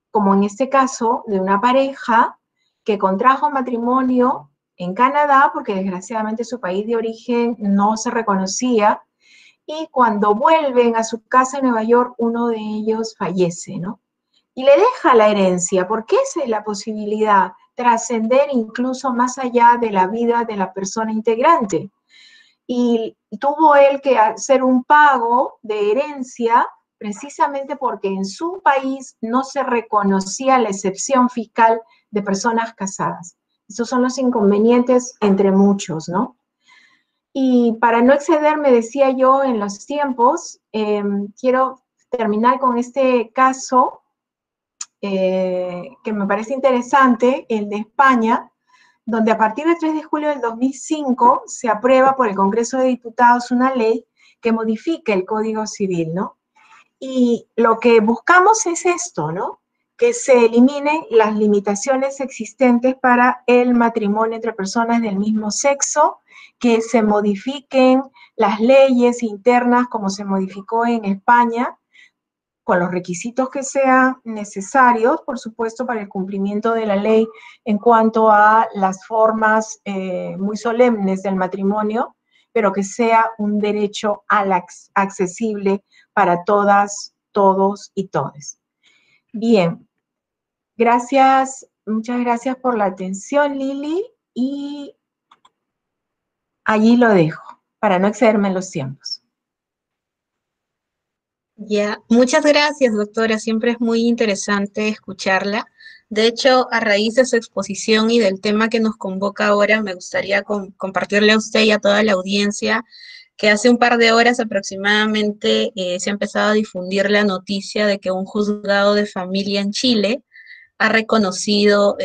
Como en este caso de una pareja que contrajo matrimonio en Canadá, porque desgraciadamente su país de origen no se reconocía, y cuando vuelven a su casa en Nueva York, uno de ellos fallece, ¿no? Y le deja la herencia, porque esa es la posibilidad, trascender incluso más allá de la vida de la persona integrante. Y tuvo él que hacer un pago de herencia precisamente porque en su país no se reconocía la excepción fiscal de personas casadas. Esos son los inconvenientes entre muchos, ¿no? Y para no excederme, decía yo, en los tiempos, quiero terminar con este caso que me parece interesante, el de España, donde a partir del 3 de julio del 2005 se aprueba por el Congreso de Diputados una ley que modifica el Código Civil, ¿no? Y lo que buscamos es esto, ¿no? Que se eliminen las limitaciones existentes para el matrimonio entre personas del mismo sexo, que se modifiquen las leyes internas como se modificó en España, con los requisitos que sean necesarios, por supuesto, para el cumplimiento de la ley en cuanto a las formas muy solemnes del matrimonio, pero que sea un derecho accesible para todas, todos y todes. Bien, gracias, muchas gracias por la atención, Lili, y allí lo dejo, para no excederme en los tiempos. Ya, muchas gracias, doctora. Siempre es muy interesante escucharla. De hecho, a raíz de su exposición y del tema que nos convoca ahora, me gustaría compartirle a usted y a toda la audiencia que hace un par de horas aproximadamente se ha empezado a difundir la noticia de que un juzgado de familia en Chile ha reconocido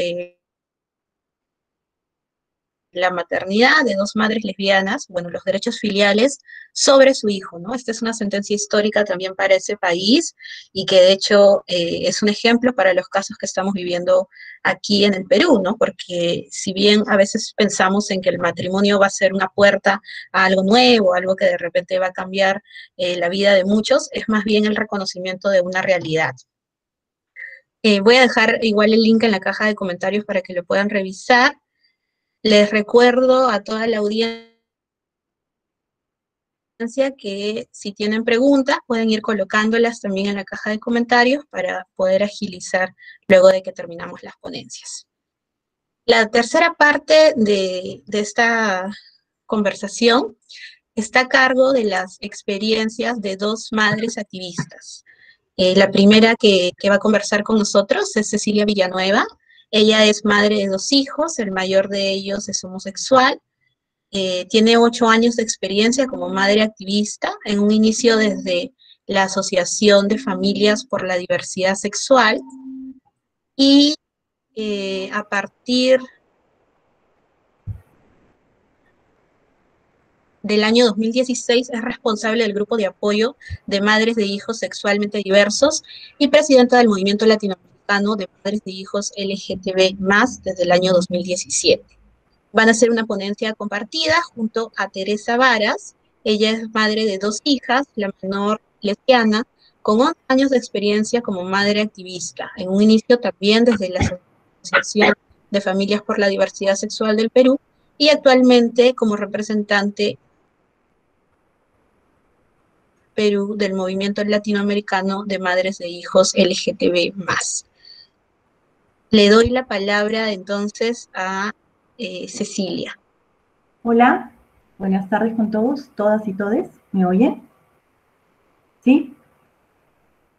la maternidad de dos madres lesbianas, bueno, los derechos filiales sobre su hijo, ¿no? Esta es una sentencia histórica también para ese país y que de hecho es un ejemplo para los casos que estamos viviendo aquí en el Perú, ¿no? Porque si bien a veces pensamos en que el matrimonio va a ser una puerta a algo nuevo, algo que de repente va a cambiar la vida de muchos, es más bien el reconocimiento de una realidad. Voy a dejar igual el link en la caja de comentarios para que lo puedan revisar. Les recuerdo a toda la audiencia que si tienen preguntas pueden ir colocándolas también en la caja de comentarios para poder agilizar luego de que terminamos las ponencias. La tercera parte de esta conversación está a cargo de las experiencias de dos madres activistas. La primera que va a conversar con nosotros es Cecilia Villanueva. Ella es madre de dos hijos, el mayor de ellos es homosexual. Tiene 8 años de experiencia como madre activista, en un inicio desde la Asociación de Familias por la Diversidad Sexual, y a partir del año 2016 es responsable del grupo de apoyo de madres de hijos sexualmente diversos y presidenta del movimiento latinoamericano de madres de hijos LGTB+, desde el año 2017. Van a hacer una ponencia compartida junto a Teresa Varas. Ella es madre de 2 hijas, la menor lesbiana, con 11 años de experiencia como madre activista, en un inicio también desde la Asociación de Familias por la Diversidad Sexual del Perú, y actualmente como representante Perú del movimiento latinoamericano de madres de hijos LGTB+. Le doy la palabra entonces a Cecilia. Hola, buenas tardes con todos, todas y todes. ¿Me oyen? ¿Sí?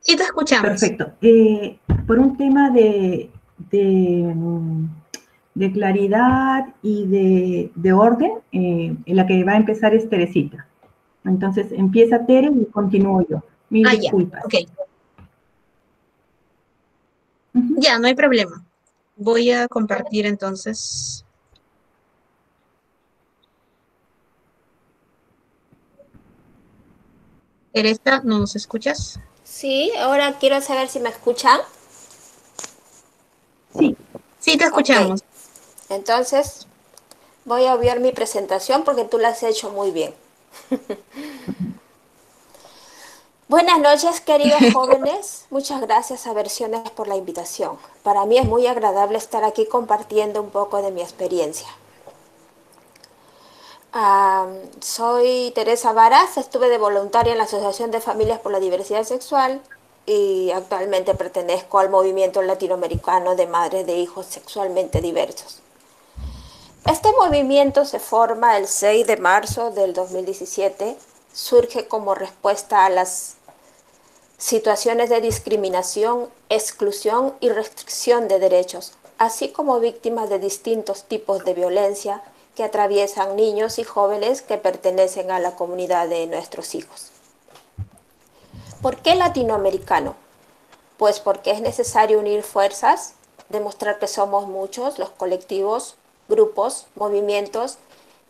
Sí, te escuchamos. Perfecto. Por un tema de claridad y de orden, en la que va a empezar es Teresita. Entonces, empieza Tere y continúo yo. Mil disculpas. Ya, okay. Ya, no hay problema. Voy a compartir entonces. Teresa, ¿no nos escuchas? Sí, ahora quiero saber si me escuchan. Sí. Sí, te escuchamos. Okay. Entonces, voy a obviar mi presentación porque tú la has hecho muy bien. Buenas noches, queridos jóvenes. Muchas gracias a Versiones por la invitación. Para mí es muy agradable estar aquí compartiendo un poco de mi experiencia. Soy Teresa Varas, estuve de voluntaria en la Asociación de Familias por la Diversidad Sexual y actualmente pertenezco al movimiento latinoamericano de madres de hijos sexualmente diversos. Este movimiento se forma el 6 de marzo del 2017, surge como respuesta a las situaciones de discriminación, exclusión y restricción de derechos, así como víctimas de distintos tipos de violencia que atraviesan niños y jóvenes que pertenecen a la comunidad de nuestros hijos. ¿Por qué latinoamericano? Pues porque es necesario unir fuerzas, demostrar que somos muchos los colectivos, grupos, movimientos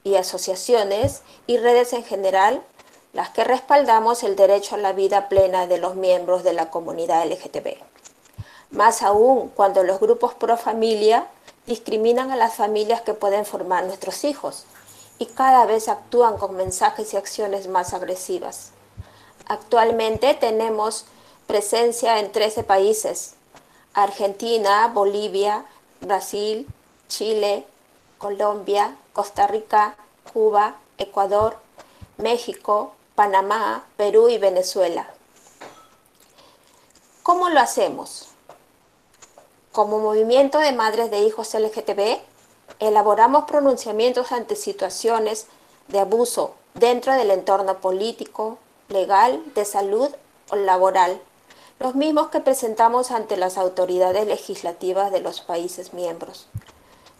y asociaciones y redes en general, las que respaldamos el derecho a la vida plena de los miembros de la comunidad LGTB. Más aún cuando los grupos pro familia discriminan a las familias que pueden formar nuestros hijos y cada vez actúan con mensajes y acciones más agresivas. Actualmente tenemos presencia en 13 países: Argentina, Bolivia, Brasil, Chile, Colombia, Costa Rica, Cuba, Ecuador, México, Panamá, Perú y Venezuela. ¿Cómo lo hacemos? Como movimiento de madres de hijos LGTB, elaboramos pronunciamientos ante situaciones de abuso dentro del entorno político, legal, de salud o laboral, los mismos que presentamos ante las autoridades legislativas de los países miembros,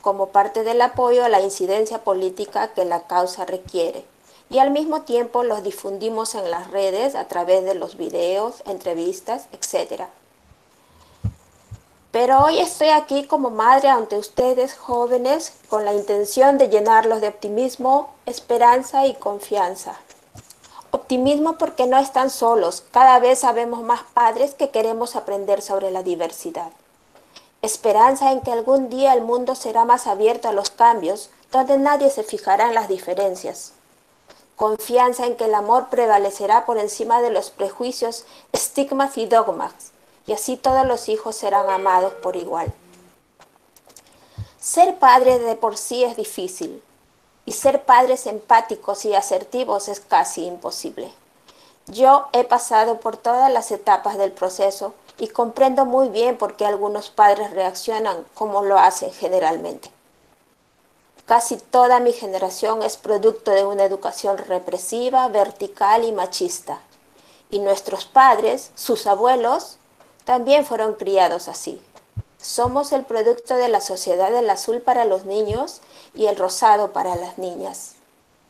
como parte del apoyo a la incidencia política que la causa requiere, y al mismo tiempo los difundimos en las redes a través de los videos, entrevistas, etc. Pero hoy estoy aquí como madre ante ustedes jóvenes con la intención de llenarlos de optimismo, esperanza y confianza. Optimismo porque no están solos, cada vez sabemos más padres que queremos aprender sobre la diversidad. Esperanza en que algún día el mundo será más abierto a los cambios, donde nadie se fijará en las diferencias. Confianza en que el amor prevalecerá por encima de los prejuicios, estigmas y dogmas, y así todos los hijos serán amados por igual. Ser padre de por sí es difícil, y ser padres empáticos y asertivos es casi imposible. Yo he pasado por todas las etapas del proceso y comprendo muy bien por qué algunos padres reaccionan como lo hacen generalmente. Casi toda mi generación es producto de una educación represiva, vertical y machista. Y nuestros padres, sus abuelos, también fueron criados así. Somos el producto de la sociedad del azul para los niños y el rosado para las niñas.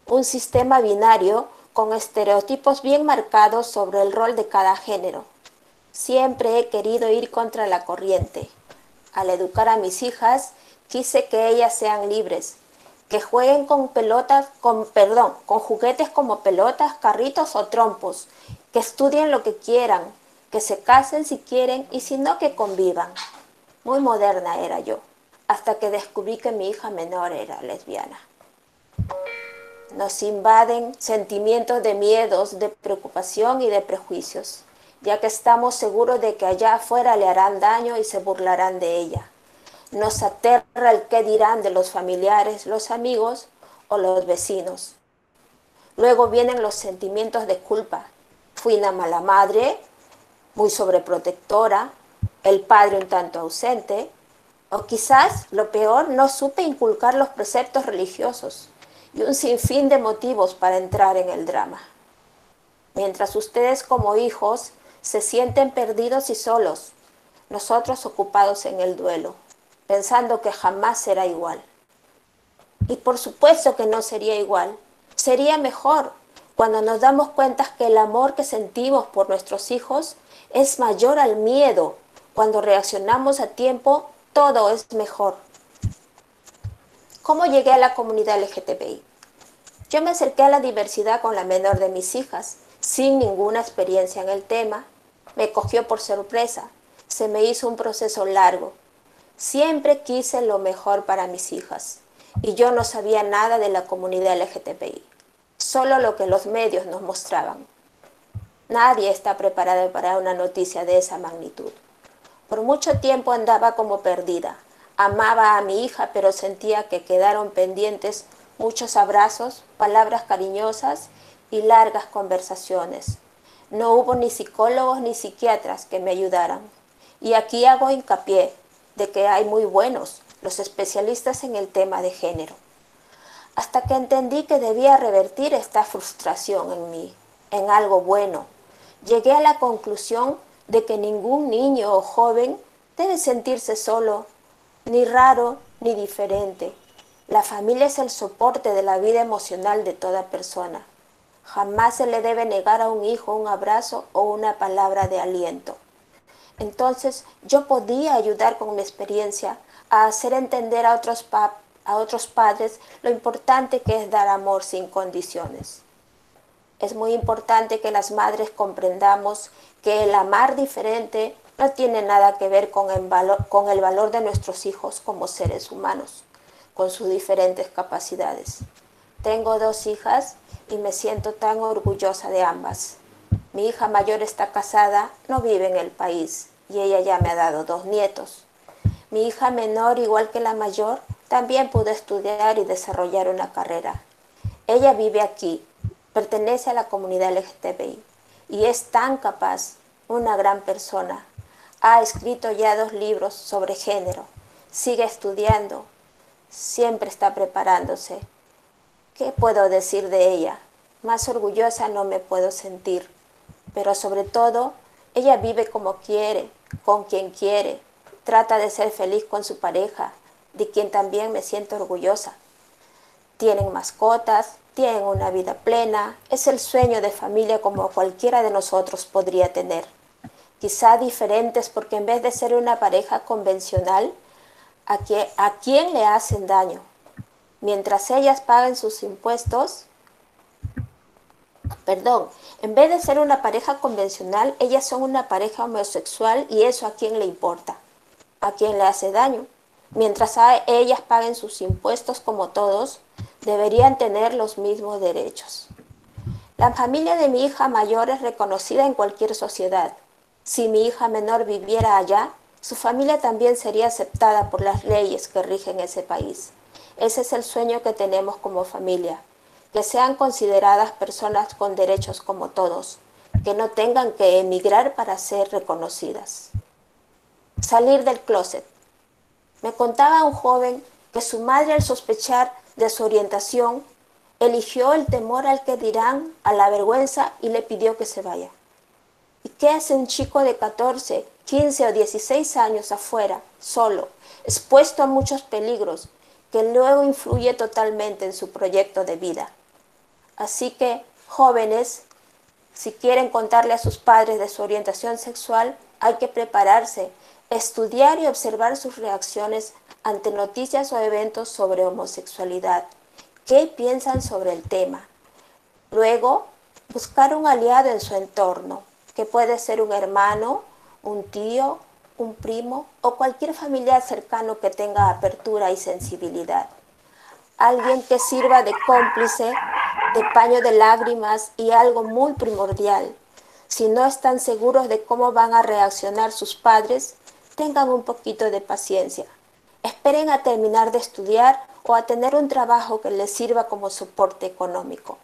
Un sistema binario con estereotipos bien marcados sobre el rol de cada género. Siempre he querido ir contra la corriente. Al educar a mis hijas, quise que ellas sean libres, que jueguen con juguetes como pelotas, carritos o trompos, que estudien lo que quieran, que se casen si quieren y si no, que convivan. Muy moderna era yo, hasta que descubrí que mi hija menor era lesbiana. Nos invaden sentimientos de miedos, de preocupación y de prejuicios, ya que estamos seguros de que allá afuera le harán daño y se burlarán de ella. Nos aterra el qué dirán de los familiares, los amigos o los vecinos. Luego vienen los sentimientos de culpa. Fui una mala madre, muy sobreprotectora, el padre un tanto ausente, o quizás, lo peor, no supe inculcar los preceptos religiosos y un sinfín de motivos para entrar en el drama. Mientras ustedes como hijos se sienten perdidos y solos, nosotros ocupados en el duelo, pensando que jamás será igual. Y por supuesto que no sería igual, sería mejor cuando nos damos cuenta que el amor que sentimos por nuestros hijos es mayor al miedo. Cuando reaccionamos a tiempo, todo es mejor. ¿Cómo llegué a la comunidad LGTBI? Yo me acerqué a la diversidad con la menor de mis hijas, sin ninguna experiencia en el tema. Me cogió por sorpresa. Se me hizo un proceso largo. Siempre quise lo mejor para mis hijas. Y yo no sabía nada de la comunidad LGTBI. Solo lo que los medios nos mostraban. Nadie está preparado para una noticia de esa magnitud. Por mucho tiempo andaba como perdida. Amaba a mi hija, pero sentía que quedaron pendientes muchos abrazos, palabras cariñosas y largas conversaciones. No hubo ni psicólogos ni psiquiatras que me ayudaran. Y aquí hago hincapié de que hay muy buenos, los especialistas en el tema de género. Hasta que entendí que debía revertir esta frustración en mí, en algo bueno. Llegué a la conclusión de que ningún niño o joven debe sentirse solo, ni raro, ni diferente. La familia es el soporte de la vida emocional de toda persona. Jamás se le debe negar a un hijo un abrazo o una palabra de aliento. Entonces yo podía ayudar con mi experiencia a hacer entender a otros padres lo importante que es dar amor sin condiciones. Es muy importante que las madres comprendamos que el amar diferente no tiene nada que ver con el valor de nuestros hijos como seres humanos, con sus diferentes capacidades. Tengo 2 hijas y me siento tan orgullosa de ambas. Mi hija mayor está casada, no vive en el país y ella ya me ha dado 2 nietos. Mi hija menor, igual que la mayor, también pudo estudiar y desarrollar una carrera. Ella vive aquí, pertenece a la comunidad LGTBI y es tan capaz, una gran persona. Ha escrito ya 2 libros sobre género, sigue estudiando, siempre está preparándose. ¿Qué puedo decir de ella? Más orgullosa no me puedo sentir, pero sobre todo, ella vive como quiere, con quien quiere, trata de ser feliz con su pareja, de quien también me siento orgullosa. Tienen mascotas, tienen una vida plena, es el sueño de familia como cualquiera de nosotros podría tener. Quizá diferentes porque en vez de ser una pareja convencional, ¿a quién le hacen daño? Mientras ellas paguen sus impuestos, en vez de ser una pareja convencional, ellas son una pareja homosexual y eso ¿a quién le importa? ¿A quién le hace daño? Mientras ellas paguen sus impuestos como todos, deberían tener los mismos derechos. La familia de mi hija mayor es reconocida en cualquier sociedad. Si mi hija menor viviera allá, su familia también sería aceptada por las leyes que rigen ese país. Ese es el sueño que tenemos como familia, que sean consideradas personas con derechos como todos, que no tengan que emigrar para ser reconocidas. Salir del closet. Me contaba un joven que su madre, al sospechar de su orientación, eligió el temor al que dirán, a la vergüenza, y le pidió que se vaya. ¿Y qué hace un chico de 14, 15 o 16 años afuera, solo, expuesto a muchos peligros, que luego influye totalmente en su proyecto de vida? Así que, jóvenes, si quieren contarle a sus padres de su orientación sexual, hay que prepararse, estudiar y observar sus reacciones ante noticias o eventos sobre homosexualidad. ¿Qué piensan sobre el tema? Luego, buscar un aliado en su entorno, que puede ser un hermano, un tío, un primo o cualquier familiar cercano que tenga apertura y sensibilidad. Alguien que sirva de cómplice, de paño de lágrimas y algo muy primordial. Si no están seguros de cómo van a reaccionar sus padres, tengan un poquito de paciencia. Esperen a terminar de estudiar o a tener un trabajo que les sirva como soporte económico.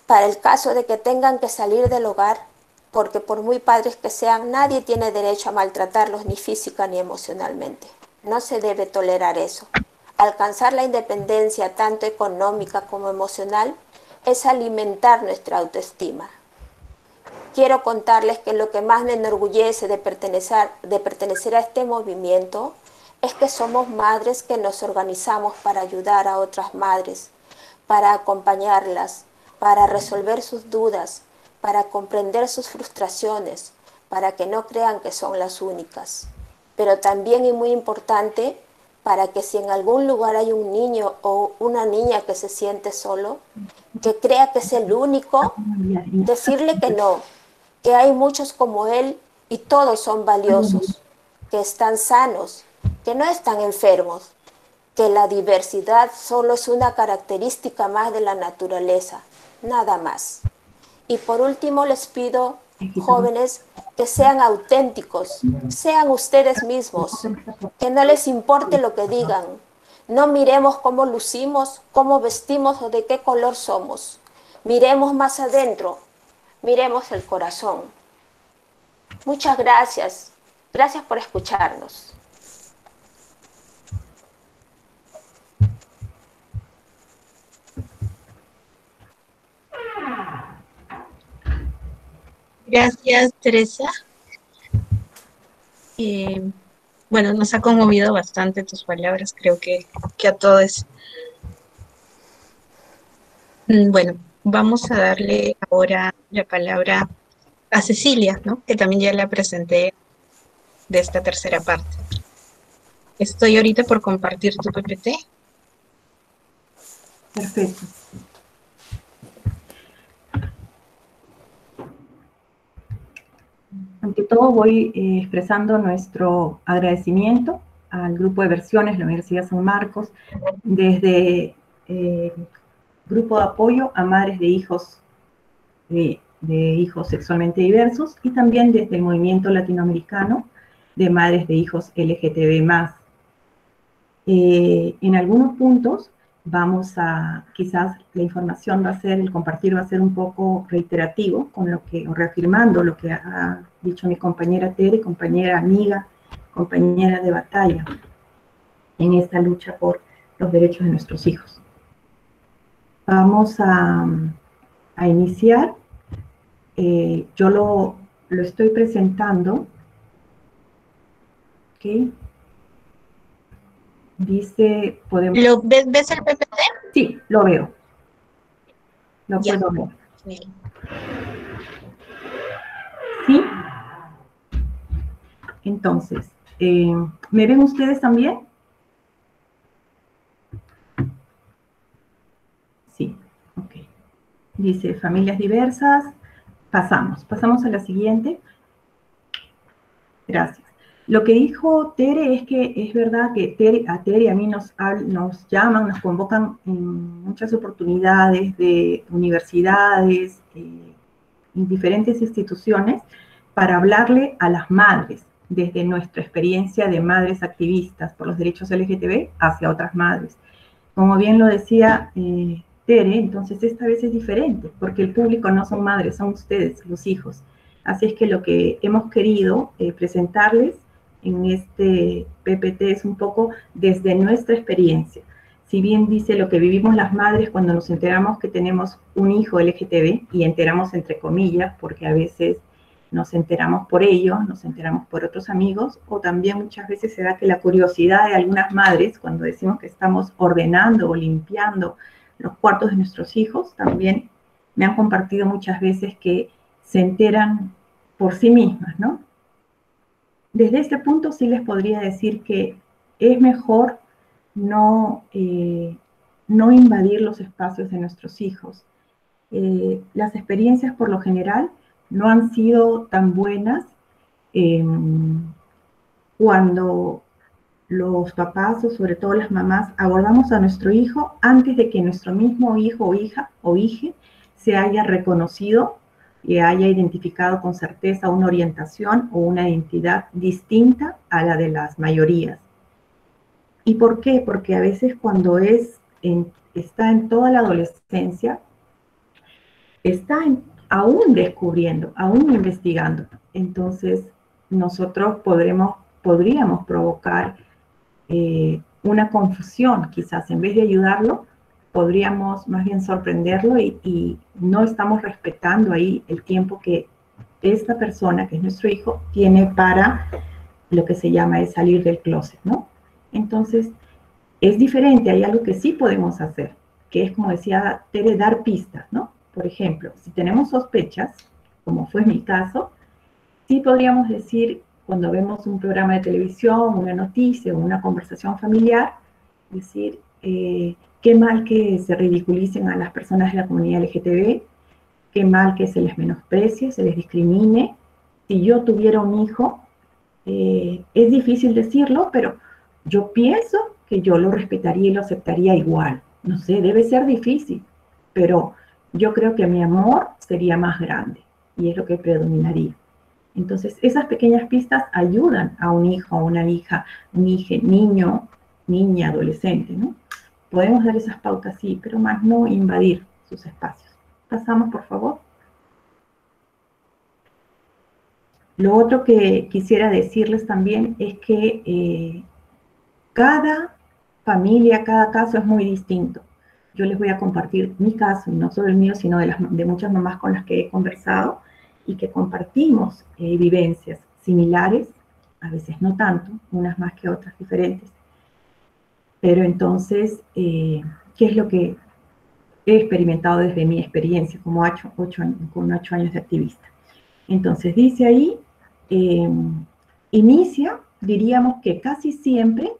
Para el caso de que tengan que salir del hogar, porque por muy padres que sean, nadie tiene derecho a maltratarlos ni física ni emocionalmente. No se debe tolerar eso. Alcanzar la independencia tanto económica como emocional es alimentar nuestra autoestima. Quiero contarles que lo que más me enorgullece de pertenecer a este movimiento es que somos madres que nos organizamos para ayudar a otras madres, para acompañarlas, para resolver sus dudas, para comprender sus frustraciones, para que no crean que son las únicas. Pero también, y muy importante, para que si en algún lugar hay un niño o una niña que se siente solo, que crea que es el único, decirle que no, que hay muchos como él y todos son valiosos, que están sanos, que no están enfermos, que la diversidad solo es una característica más de la naturaleza, nada más. Y por último les pido, jóvenes, que sean auténticos, sean ustedes mismos, que no les importe lo que digan. No miremos cómo lucimos, cómo vestimos o de qué color somos. Miremos más adentro, miremos el corazón. Muchas gracias. Gracias por escucharnos. Gracias, Teresa. Bueno, nos ha conmovido bastante tus palabras, creo que a todos. Bueno, vamos a darle ahora la palabra a Cecilia, ¿no? Que también ya la presenté de esta tercera parte. Estoy ahorita por compartir tu PPT. Perfecto. todo voy expresando nuestro agradecimiento al Grupo de Versiones de la Universidad San Marcos, desde Grupo de Apoyo a Madres de Hijos Sexualmente Diversos, y también desde el Movimiento Latinoamericano de Madres de Hijos LGTB+. En algunos puntos quizás la información el compartir va a ser un poco reiterativo o reafirmando lo que ha dicho mi compañera Tere, compañera amiga, compañera de batalla en esta lucha por los derechos de nuestros hijos. Vamos a iniciar. Yo lo estoy presentando. ¿Okay? Dice, podemos... ¿Ves el PPT? Sí, lo veo. Lo puedo ver. Bien. ¿Sí? Entonces, ¿me ven ustedes también? Sí, ok. Dice, familias diversas. Pasamos a la siguiente. Gracias. Lo que dijo Tere es que es verdad que a Tere y a mí nos llaman, nos convocan en muchas oportunidades de universidades, en diferentes instituciones, para hablarle a las madres, desde nuestra experiencia de madres activistas por los derechos LGTB hacia otras madres. Como bien lo decía Tere, entonces esta vez es diferente, porque el público no son madres, son ustedes, los hijos. Así es que lo que hemos querido presentarles en este PPT es un poco desde nuestra experiencia. Si bien dice lo que vivimos las madres cuando nos enteramos que tenemos un hijo LGTB, y enteramos entre comillas, porque a veces nos enteramos por ellos, nos enteramos por otros amigos, o también muchas veces se da que la curiosidad de algunas madres, cuando decimos que estamos ordenando o limpiando los cuartos de nuestros hijos, también me han compartido muchas veces que se enteran por sí mismas, ¿no? Desde este punto sí les podría decir que es mejor no invadir los espacios de nuestros hijos. Las experiencias por lo general no han sido tan buenas cuando los papás o sobre todo las mamás abordamos a nuestro hijo antes de que nuestro mismo hijo o hija o hije se haya reconocido y haya identificado con certeza una orientación o una identidad distinta a la de las mayorías. ¿Y por qué? Porque a veces cuando está en toda la adolescencia, está aún descubriendo, aún investigando. Entonces, nosotros podríamos provocar una confusión, quizás en vez de ayudarlo, podríamos más bien sorprenderlo y no estamos respetando ahí el tiempo que esta persona, que es nuestro hijo, tiene para lo que se llama es salir del closet, ¿no? Entonces, es diferente, hay algo que sí podemos hacer, que es, como decía Tere, dar pistas, ¿no? Por ejemplo, si tenemos sospechas, como fue mi caso, sí podríamos decir, cuando vemos un programa de televisión, una noticia o una conversación familiar, decir, qué mal que se ridiculicen a las personas de la comunidad LGTB, qué mal que se les menosprecie, se les discrimine. Si yo tuviera un hijo, es difícil decirlo, pero yo pienso que yo lo respetaría y lo aceptaría igual. No sé, debe ser difícil, pero yo creo que mi amor sería más grande y es lo que predominaría. Entonces, esas pequeñas pistas ayudan a un hijo, a una hija, un hijo, niño, niña, adolescente, ¿no? Podemos dar esas pautas, sí, pero más no invadir sus espacios. Pasamos, por favor. Lo otro que quisiera decirles también es que cada familia, cada caso es muy distinto. Yo les voy a compartir mi caso, no solo el mío, sino de muchas mamás con las que he conversado y que compartimos vivencias similares, a veces no tanto, unas más que otras diferentes. Pero entonces, ¿qué es lo que he experimentado desde mi experiencia con 8 años de activista? Entonces, dice ahí, inicia, diríamos que casi siempre,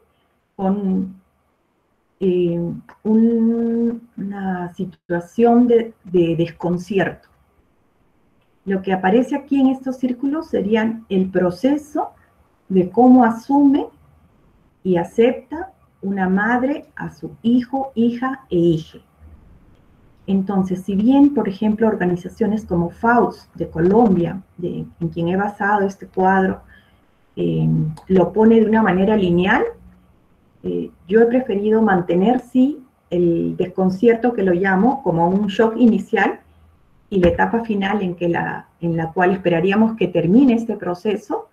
con una situación de desconcierto. Lo que aparece aquí en estos círculos serían el proceso de cómo asume y acepta una madre a su hijo, hija e hije. Entonces, si bien, por ejemplo, organizaciones como FAUS de Colombia, en quien he basado este cuadro, lo pone de una manera lineal, yo he preferido mantener, sí, el desconcierto, que lo llamo, como un shock inicial, y la etapa final en la cual esperaríamos que termine este proceso,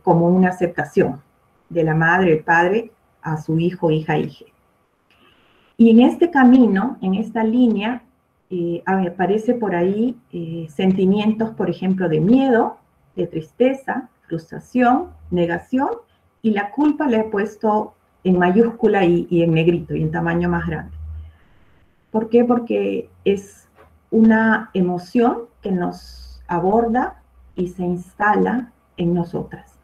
como una aceptación de la madre, el padre, a su hijo, hija, hije. Y en este camino, en esta línea, aparece por ahí sentimientos, por ejemplo, de miedo, de tristeza, frustración, negación, y la culpa la he puesto en mayúscula y en negrito, y en tamaño más grande. ¿Por qué? Porque es una emoción que nos aborda y se instala en nosotras.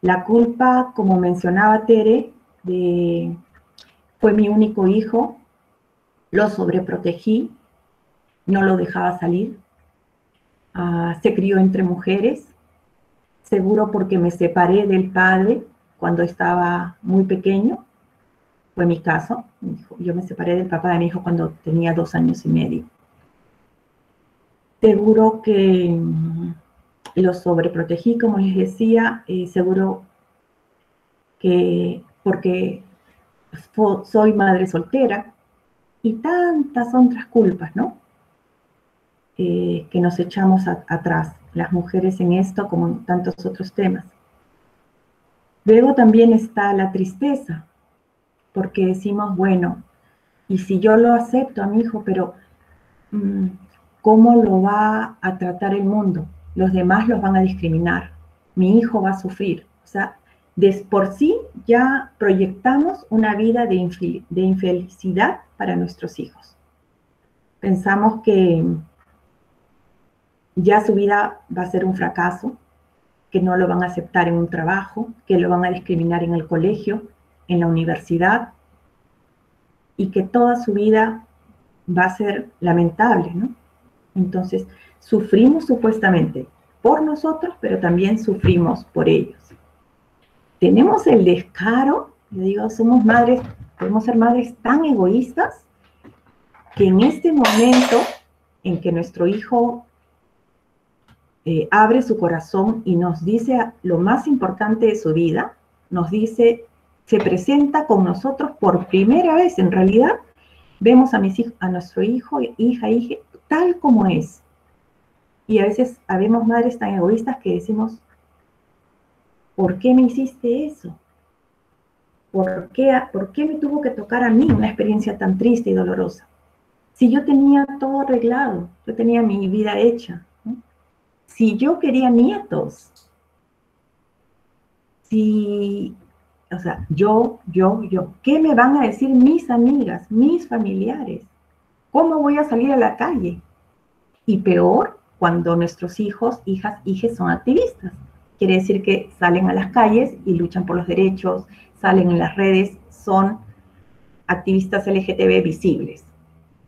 La culpa, como mencionaba Tere, fue mi único hijo, lo sobreprotegí, no lo dejaba salir, se crió entre mujeres, seguro porque me separé del padre cuando estaba muy pequeño, fue mi caso, yo me separé del papá de mi hijo cuando tenía 2 años y medio. Seguro que lo sobreprotegí, como les decía, seguro que porque soy madre soltera, y tantas otras culpas, ¿no? Que nos echamos atrás, las mujeres, en esto como en tantos otros temas. Luego también está la tristeza, porque decimos, bueno, y si yo lo acepto a mi hijo, pero ¿cómo lo va a tratar el mundo? Los demás los van a discriminar, mi hijo va a sufrir. O sea, por sí ya proyectamos una vida de infelicidad para nuestros hijos. Pensamos que ya su vida va a ser un fracaso, que no lo van a aceptar en un trabajo, que lo van a discriminar en el colegio, en la universidad, y que toda su vida va a ser lamentable, ¿no? Entonces, sufrimos supuestamente por nosotros, pero también sufrimos por ellos. Tenemos el descaro, yo digo, somos madres, podemos ser madres tan egoístas, que en este momento en que nuestro hijo abre su corazón y nos dice lo más importante de su vida, nos dice, se presenta con nosotros por primera vez. En realidad, vemos a nuestro hijo, hija, tal como es. Y a veces habemos madres tan egoístas que decimos, ¿por qué me hiciste eso? ¿Por qué me tuvo que tocar a mí una experiencia tan triste y dolorosa? Si yo tenía todo arreglado, yo tenía mi vida hecha, ¿no? Si yo quería nietos, o sea, yo, ¿qué me van a decir mis amigas, mis familiares? ¿Cómo voy a salir a la calle? Y peor, cuando nuestros hijos, hijas, hijes son activistas. Quiere decir que salen a las calles y luchan por los derechos, salen en las redes, son activistas LGTB visibles,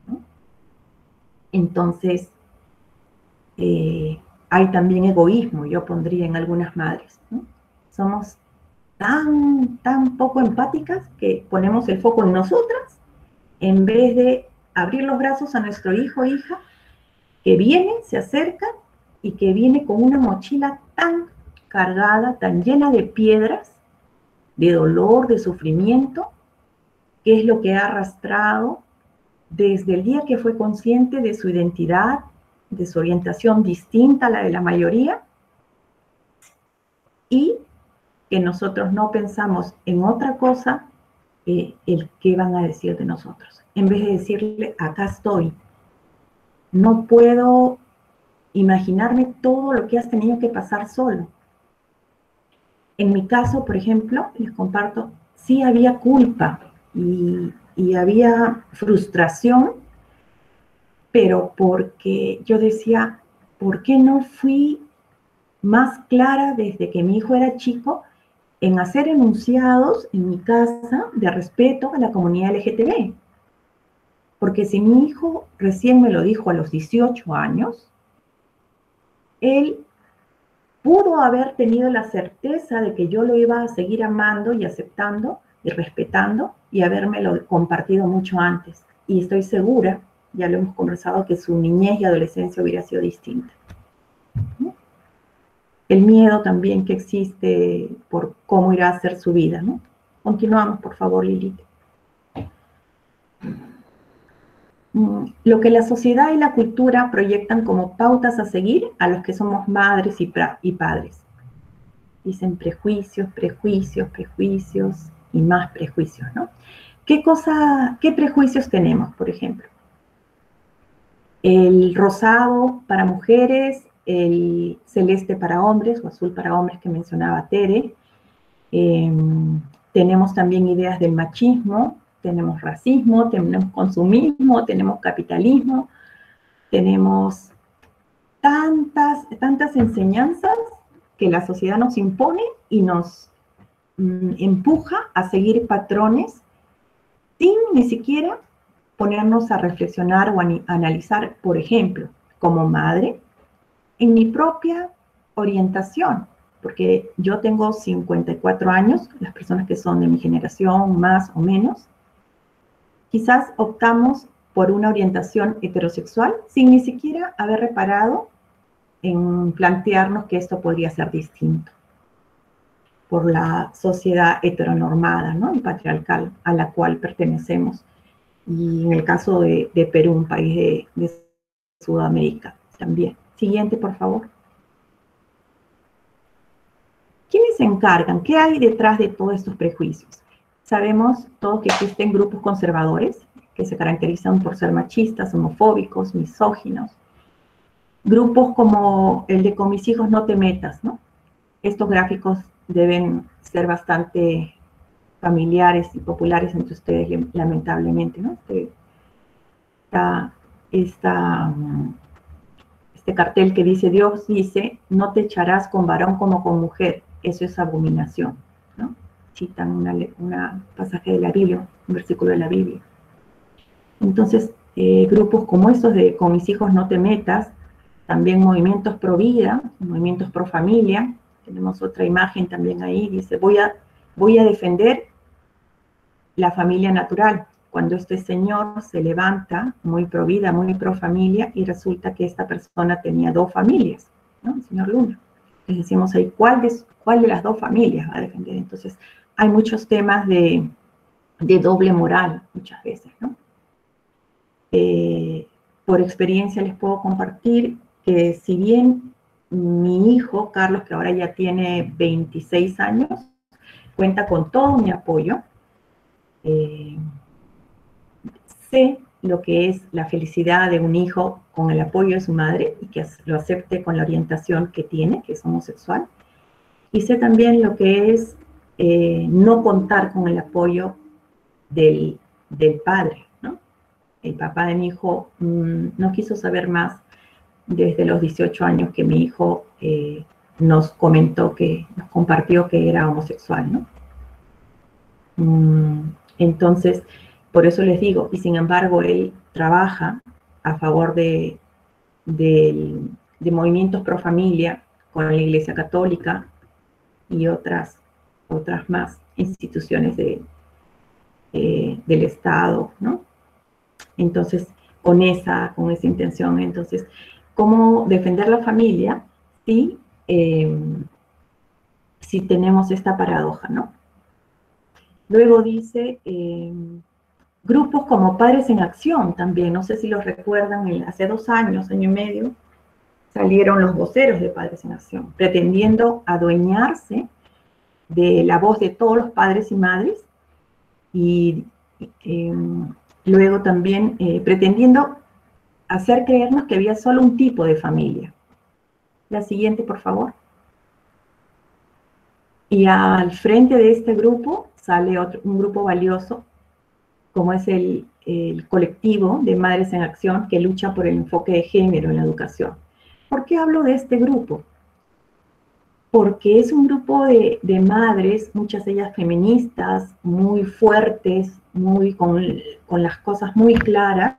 ¿no? Entonces, hay también egoísmo, yo pondría en algunas madres, ¿no? Somos tan poco empáticas que ponemos el foco en nosotras en vez de abrir los brazos a nuestro hijo o hija que viene, se acerca y que viene con una mochila tan cargada, tan llena de piedras, de dolor, de sufrimiento, que es lo que ha arrastrado desde el día que fue consciente de su identidad, de su orientación distinta a la de la mayoría, y que nosotros no pensamos en otra cosa que el qué van a decir de nosotros. En vez de decirle, acá estoy, no puedo imaginarme todo lo que has tenido que pasar solo. En mi caso, por ejemplo, les comparto, sí había culpa y había frustración, pero porque yo decía, ¿por qué no fui más clara desde que mi hijo era chico en hacer enunciados en mi casa de respeto a la comunidad LGTB? Porque si mi hijo recién me lo dijo a los 18 años, él pudo haber tenido la certeza de que yo lo iba a seguir amando y aceptando y respetando y habérmelo compartido mucho antes. Y estoy segura, ya lo hemos conversado, que su niñez y adolescencia hubiera sido distinta. ¿No? El miedo también que existe por cómo irá a ser su vida, ¿no? Continuamos, por favor, Lilith. Lo que la sociedad y la cultura proyectan como pautas a seguir a los que somos madres y padres. Dicen prejuicios, prejuicios, prejuicios y más prejuicios, ¿no? ¿Qué prejuicios tenemos, por ejemplo? El rosado para mujeres, el celeste para hombres o azul para hombres que mencionaba Tere. Tenemos también ideas del machismo, tenemos racismo, tenemos consumismo, tenemos capitalismo, tenemos tantas enseñanzas que la sociedad nos impone y nos empuja a seguir patrones sin ni siquiera ponernos a reflexionar o a analizar, por ejemplo, como madre, en mi propia orientación, porque yo tengo 54 años, las personas que son de mi generación, más o menos, quizás optamos por una orientación heterosexual sin ni siquiera haber reparado en plantearnos que esto podría ser distinto por la sociedad heteronormada, ¿no? Y patriarcal a la cual pertenecemos. Y en el caso de Perú, un país de Sudamérica también. Siguiente, por favor. ¿Quiénes se encargan? ¿Qué hay detrás de todos estos prejuicios? Sabemos todos que existen grupos conservadores que se caracterizan por ser machistas, homofóbicos, misóginos. Grupos como el de Con mis hijos no te metas, ¿no? Estos gráficos deben ser bastante familiares y populares entre ustedes, lamentablemente, ¿no? Este cartel que dice, Dios dice, no te echarás con varón como con mujer, eso es abominación, ¿no? Citan un pasaje de la Biblia, un versículo de la Biblia. Entonces, grupos como estos de Con mis hijos no te metas, también movimientos pro vida, movimientos pro familia, tenemos otra imagen también ahí, dice, voy a defender la familia natural, cuando este señor se levanta muy pro vida, muy pro familia, y resulta que esta persona tenía 2 familias, ¿no? El señor Luna. Les decimos ahí, ¿cuál de las 2 familias va a defender? Entonces, hay muchos temas de doble moral, muchas veces, ¿no? Por experiencia les puedo compartir que si bien mi hijo, Carlos, que ahora ya tiene 26 años, cuenta con todo mi apoyo, sé lo que es la felicidad de un hijo con el apoyo de su madre y que lo acepte con la orientación que tiene, que es homosexual. Y sé también lo que es no contar con el apoyo del padre, ¿no? El papá de mi hijo no quiso saber más desde los 18 años que mi hijo nos compartió que era homosexual, ¿no? Entonces, por eso les digo, y sin embargo, él trabaja a favor de movimientos pro familia con la Iglesia Católica y otras más instituciones del Estado, ¿no? Entonces, con esa intención, entonces, ¿cómo defender la familia si tenemos esta paradoja, ¿no? Luego dice, grupos como Padres en Acción también, no sé si los recuerdan, hace 2 años, año y medio, salieron los voceros de Padres en Acción, pretendiendo adueñarse de la voz de todos los padres y madres, y luego también pretendiendo hacer creernos que había solo un tipo de familia. La siguiente, por favor. Y al frente de este grupo sale un grupo valioso, como es el colectivo de Madres en Acción, que lucha por el enfoque de género en la educación. ¿Por qué hablo de este grupo? porque es un grupo de madres, muchas de ellas feministas, muy fuertes, con las cosas muy claras,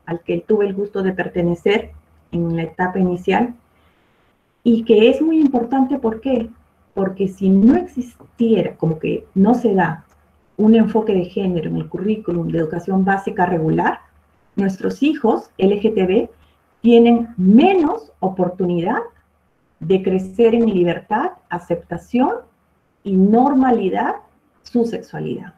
al que tuve el gusto de pertenecer en la etapa inicial, y que es muy importante, ¿por qué? Porque si no existiera, como que no se da un enfoque de género en el currículum de educación básica regular, nuestros hijos LGTB tienen menos oportunidad de crecer en libertad, aceptación y normalidad su sexualidad.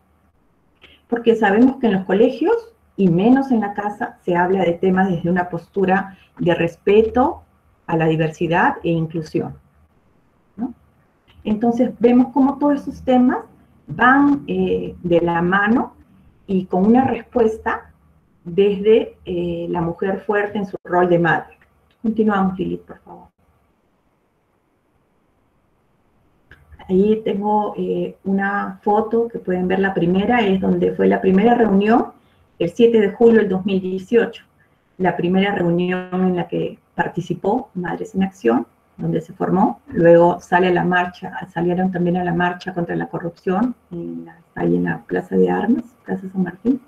Porque sabemos que en los colegios, y menos en la casa, se habla de temas desde una postura de respeto a la diversidad e inclusión, ¿no? Entonces vemos cómo todos esos temas van de la mano y con una respuesta desde la mujer fuerte en su rol de madre. Continuamos, Lilith, por favor. Ahí tengo una foto que pueden ver, la primera es donde fue la primera reunión, el 7 de julio del 2018, la primera reunión en la que participó Madres en Acción, donde se formó, luego sale a la marcha, salieron también a la marcha contra la corrupción, ahí en la Plaza de Armas, Plaza San Martín,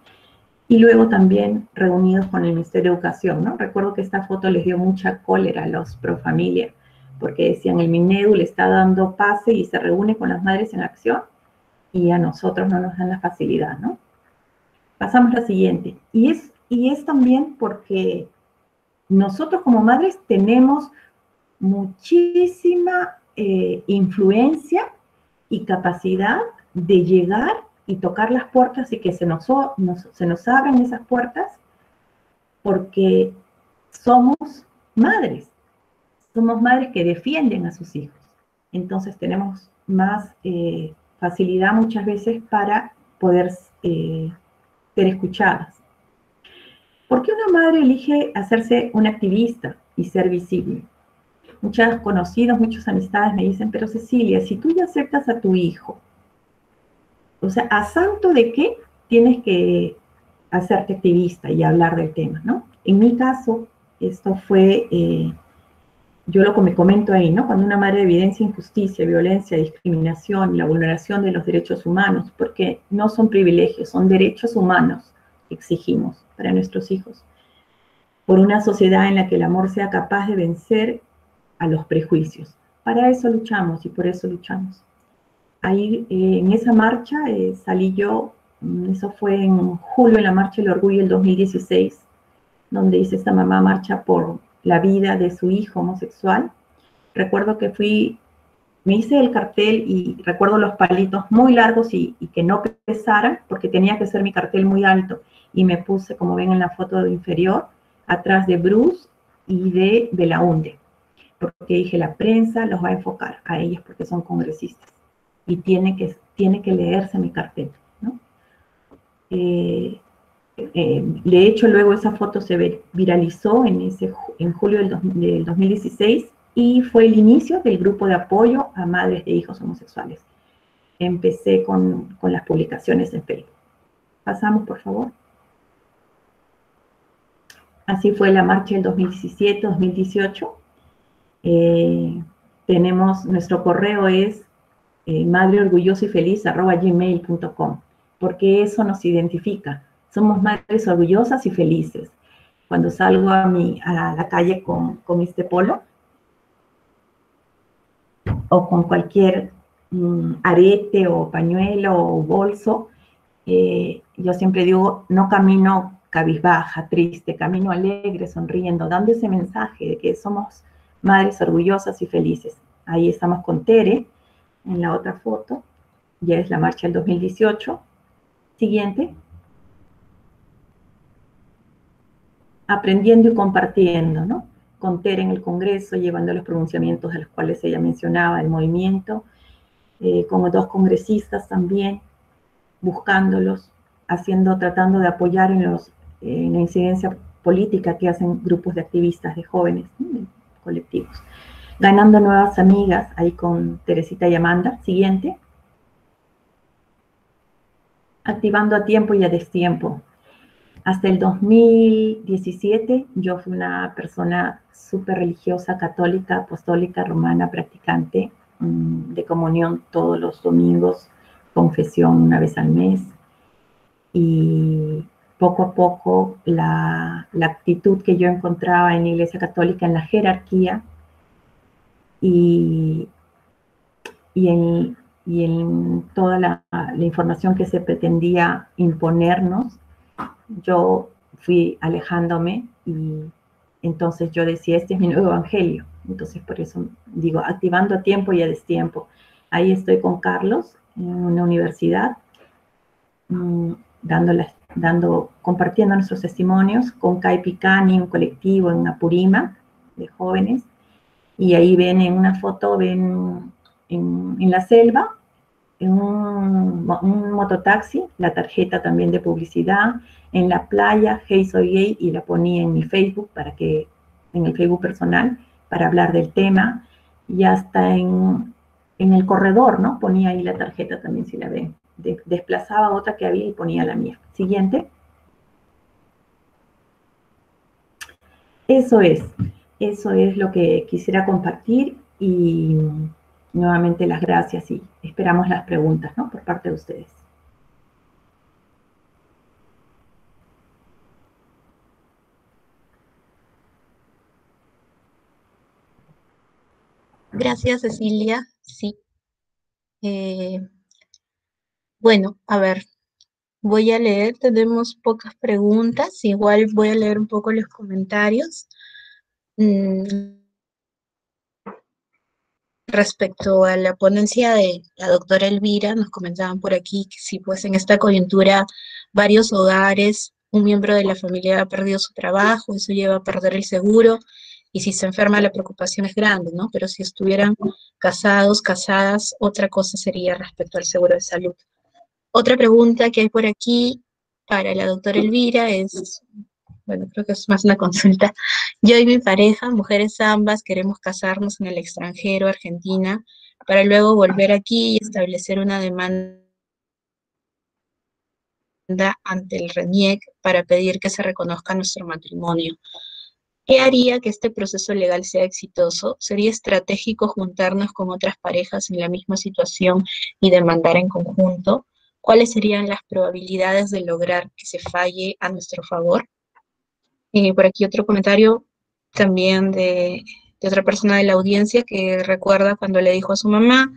y luego también reunidos con el Ministerio de Educación, ¿no? Recuerdo que esta foto les dio mucha cólera a los pro familia, porque decían, el Minedu le está dando pase y se reúne con las Madres en Acción, y a nosotros no nos dan la facilidad, ¿no? Pasamos a la siguiente, y es también porque nosotros como madres tenemos muchísima influencia y capacidad de llegar y tocar las puertas y que se nos abran esas puertas, porque somos madres que defienden a sus hijos. Entonces tenemos más facilidad muchas veces para poder ser escuchadas. ¿Por qué una madre elige hacerse una activista y ser visible? Muchas conocidas, muchas amistades me dicen, pero Cecilia, si tú ya aceptas a tu hijo, o sea, ¿a santo de qué tienes que hacerte activista y hablar del tema, no? En mi caso, esto fue, yo lo que me comento ahí, ¿no? Cuando una madre evidencia injusticia, violencia, discriminación, la vulneración de los derechos humanos, porque no son privilegios, son derechos humanos que exigimos para nuestros hijos, por una sociedad en la que el amor sea capaz de vencer a los prejuicios. Para eso luchamos y por eso luchamos. Ahí en esa marcha salí yo, eso fue en julio, en la Marcha del Orgullo del 2016, donde hice esta mamá marcha por la vida de su hijo homosexual. Recuerdo que me hice el cartel y recuerdo los palitos muy largos y que no pesaran, porque tenía que ser mi cartel muy alto. Y me puse, como ven en la foto inferior, atrás de Bruce y de Belaunde, porque dije, la prensa los va a enfocar a ellos porque son congresistas y tiene que leerse mi cartel, ¿no? De hecho, luego esa foto se viralizó en julio del 2016 y fue el inicio del grupo de apoyo a madres de hijos homosexuales. Empecé con las publicaciones en Facebook. Pasamos, por favor. Así fue la marcha del 2017-2018. Tenemos, nuestro correo es madreorgullosoyfeliz@gmail.com, porque eso nos identifica. Somos madres orgullosas y felices. Cuando salgo a la calle con este polo o con cualquier arete o pañuelo o bolso, yo siempre digo, no camino cabizbaja, triste, camino alegre, sonriendo, dando ese mensaje de que somos madres orgullosas y felices. Ahí estamos con Tere, en la otra foto, ya es la marcha del 2018. Siguiente. Aprendiendo y compartiendo, ¿no? Con Tere en el Congreso, llevando los pronunciamientos de los cuales ella mencionaba, el movimiento, con 2 congresistas también, buscándolos, tratando de apoyar en la incidencia política que hacen grupos de activistas, de jóvenes, ¿no? De colectivos. Ganando nuevas amigas, ahí con Teresita y Amanda. Siguiente. Activando a tiempo y a destiempo. Hasta el 2017 yo fui una persona súper religiosa, católica, apostólica, romana, practicante. de comunión todos los domingos, confesión una vez al mes, y poco a poco la actitud que yo encontraba en la Iglesia Católica, en la jerarquía y en toda la información que se pretendía imponernos, yo fui alejándome, y entonces yo decía, este es mi nuevo evangelio. Entonces por eso digo, activando a tiempo y a destiempo. Ahí estoy con Carlos en una universidad, compartiendo nuestros testimonios con Kai Picani, un colectivo en Apurima de jóvenes, y ahí ven en una foto, ven en la selva, en un mototaxi, la tarjeta también de publicidad, en la playa, Hey Soy Gay, y la ponía en mi Facebook, en el Facebook personal, para hablar del tema, y hasta en el corredor, ¿no? Ponía ahí la tarjeta también, si la ven. Desplazaba otra que había y ponía la mía. Siguiente. Eso es lo que quisiera compartir, y nuevamente las gracias, y esperamos las preguntas, ¿no?, por parte de ustedes. Gracias, Cecilia. Sí. Bueno, a ver, voy a leer, tenemos pocas preguntas, igual voy a leer un poco los comentarios. Respecto a la ponencia de la doctora Elvira, nos comentaban por aquí que si pues en esta coyuntura varios hogares, un miembro de la familia ha perdido su trabajo, eso lleva a perder el seguro, y si se enferma la preocupación es grande, ¿no? Pero si estuvieran casados, casadas, otra cosa sería respecto al seguro de salud. Otra pregunta que hay por aquí para la doctora Elvira es, bueno, creo que es más una consulta. Yo y mi pareja, mujeres ambas, queremos casarnos en el extranjero, Argentina, para luego volver aquí y establecer una demanda ante el RENIEC para pedir que se reconozca nuestro matrimonio. ¿Qué haría que este proceso legal sea exitoso? ¿Sería estratégico juntarnos con otras parejas en la misma situación y demandar en conjunto? ¿Cuáles serían las probabilidades de lograr que se falle a nuestro favor? Por aquí otro comentario también de otra persona de la audiencia que recuerda cuando le dijo a su mamá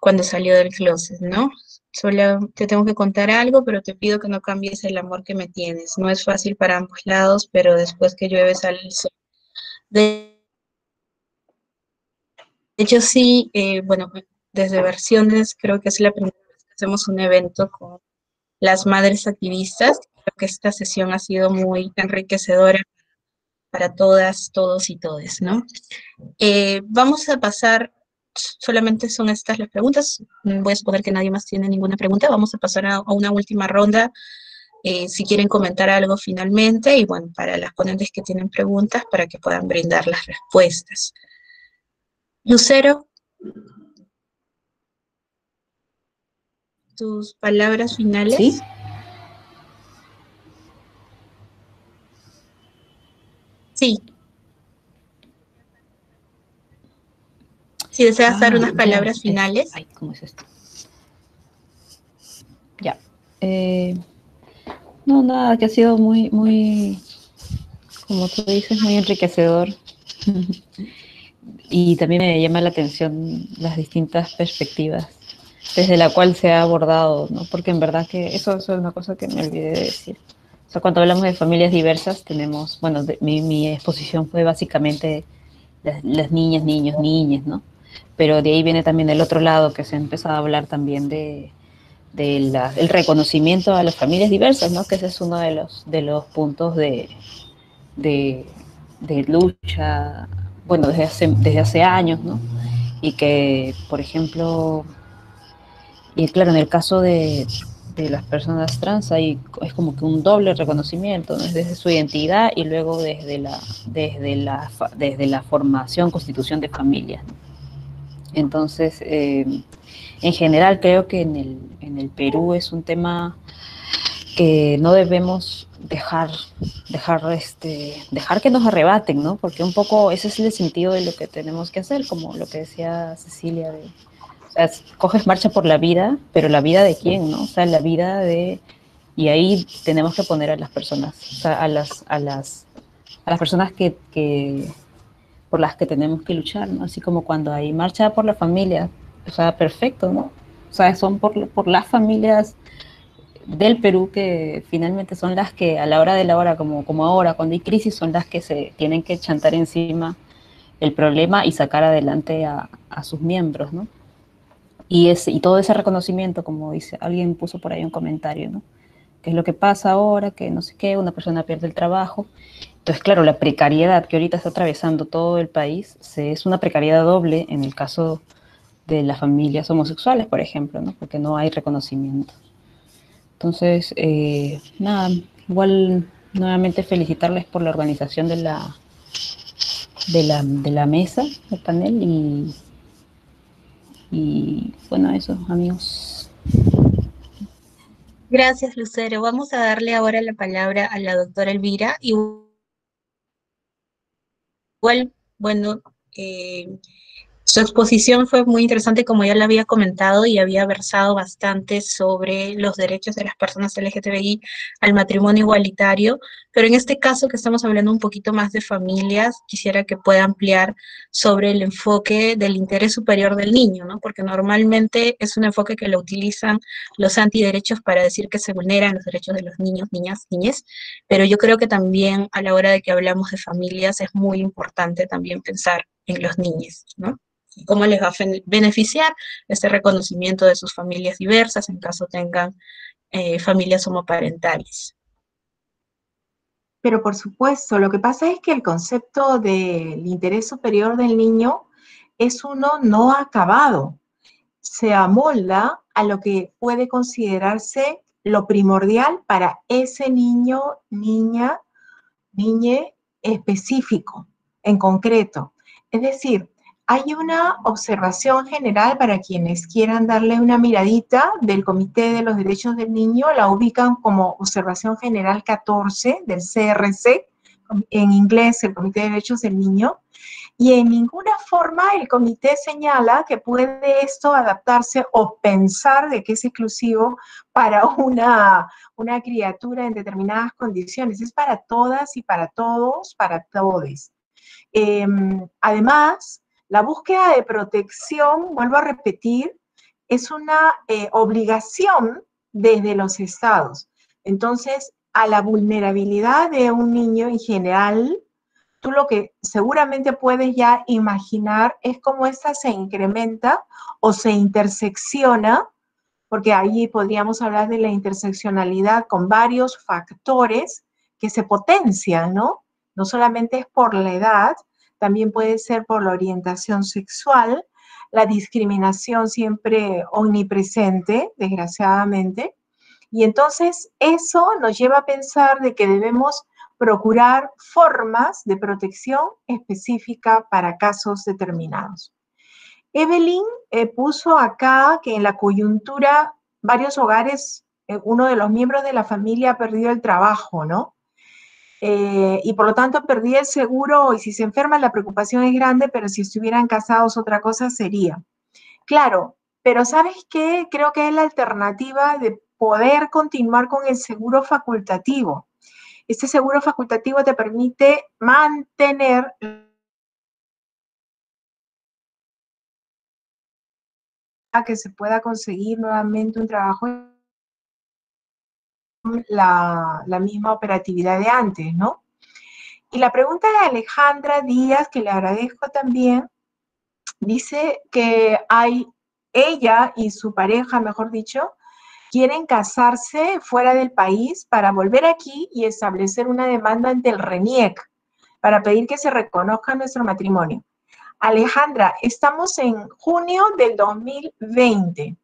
cuando salió del closet, ¿no? Solo te tengo que contar algo, pero te pido que no cambies el amor que me tienes. No es fácil para ambos lados, pero después que llueve sale el sol. De hecho, sí, bueno, desde Versiones creo que es la primera vez que hacemos un evento con las madres activistas. Creo que esta sesión ha sido muy enriquecedora para todas, todos y todes, ¿no? Vamos a pasar, solamente son estas las preguntas, voy a suponer que nadie más tiene ninguna pregunta, vamos a pasar a una última ronda, si quieren comentar algo finalmente, y bueno, para las ponentes que tienen preguntas, para que puedan brindar las respuestas. Lucero, tus palabras finales. ¿Sí? Sí. Si deseas dar unas palabras finales. Ay, ¿cómo es esto? Ya. No, nada, que ha sido muy, muy, como tú dices, muy enriquecedor. Y también me llama la atención las distintas perspectivas desde la cual se ha abordado, ¿no? Porque en verdad que eso es una cosa que me olvidé de decir. O sea, cuando hablamos de familias diversas, tenemos, bueno, mi exposición fue básicamente las niñas, niños, niñas, ¿no? Pero de ahí viene también el otro lado, que se ha empezado a hablar también el reconocimiento a las familias diversas, ¿no? Que ese es uno de los puntos de lucha, bueno, desde hace años, ¿no? Y que, por ejemplo, y claro, en el caso de las personas trans es como que un doble reconocimiento, ¿no? Es desde su identidad y luego desde la formación, constitución de familias, ¿no? Entonces, en general creo que en el Perú es un tema que no debemos dejar que nos arrebaten, ¿no? Porque un poco ese es el sentido de lo que tenemos que hacer, como lo que decía Cecilia, o sea, coges marcha por la vida, pero ¿la vida de quién, no? O sea, la vida de... Y ahí tenemos que poner a las personas, o sea, a las personas por las que tenemos que luchar, ¿no? Así como cuando hay marcha por la familia, o sea, perfecto, ¿no? O sea, son por las familias del Perú que finalmente son las que a la hora de la hora, como ahora, cuando hay crisis, son las que se tienen que chantar encima el problema y sacar adelante a sus miembros, ¿no? Y todo ese reconocimiento, como dice, alguien puso por ahí un comentario, ¿no? ¿Qué es lo que pasa ahora? Que no sé qué, una persona pierde el trabajo. Entonces, claro, la precariedad que ahorita está atravesando todo el país es una precariedad doble en el caso de las familias homosexuales, por ejemplo, ¿no? Porque no hay reconocimiento. Entonces, nada, igual nuevamente felicitarles por la organización de la mesa, del panel, y bueno, eso, amigos. Gracias, Lucero. Vamos a darle ahora la palabra a la doctora Elvira. Igual, bueno, su exposición fue muy interesante, como ya le había comentado, y había versado bastante sobre los derechos de las personas LGTBI al matrimonio igualitario, pero en este caso que estamos hablando un poquito más de familias, quisiera que pueda ampliar sobre el enfoque del interés superior del niño, ¿no? Porque normalmente es un enfoque que lo utilizan los antiderechos para decir que se vulneran los derechos de los niños, niñas, niñes, pero yo creo que también a la hora de que hablamos de familias es muy importante también pensar en los niños, ¿no? Cómo les va a beneficiar este reconocimiento de sus familias diversas en caso tengan familias homoparentales. Pero por supuesto, lo que pasa es que el concepto del interés superior del niño es uno no acabado. Se amolda a lo que puede considerarse lo primordial para ese niño, niña, niñe específico, en concreto. Es decir, hay una observación general para quienes quieran darle una miradita del Comité de los Derechos del Niño, la ubican como observación general 14 del CRC, en inglés el Comité de Derechos del Niño, y en ninguna forma el comité señala que puede esto adaptarse o pensar de que es exclusivo para una criatura en determinadas condiciones. Es para todas y para todos, para todes. Además, la búsqueda de protección, vuelvo a repetir, es una obligación desde los estados. Entonces, a la vulnerabilidad de un niño en general, tú lo que seguramente puedes ya imaginar es cómo esta se incrementa o se intersecciona, porque ahí podríamos hablar de la interseccionalidad con varios factores que se potencian, ¿no? No solamente es por la edad, también puede ser por la orientación sexual, la discriminación siempre omnipresente, desgraciadamente. Y entonces eso nos lleva a pensar de que debemos procurar formas de protección específica para casos determinados. Evelyn puso acá que en la coyuntura varios hogares, uno de los miembros de la familia ha perdido el trabajo, ¿no? Y por lo tanto perdí el seguro y si se enferma la preocupación es grande, pero si estuvieran casados otra cosa sería. Claro, pero ¿sabes qué? Creo que es la alternativa de poder continuar con el seguro facultativo. Este seguro facultativo te permite mantener que se pueda conseguir nuevamente un trabajo la misma operatividad de antes, ¿no? Y la pregunta de Alejandra Díaz, que le agradezco también, dice que ella y su pareja, mejor dicho, quieren casarse fuera del país para volver aquí y establecer una demanda ante el RENIEC para pedir que se reconozca nuestro matrimonio. Alejandra, estamos en junio del 2020.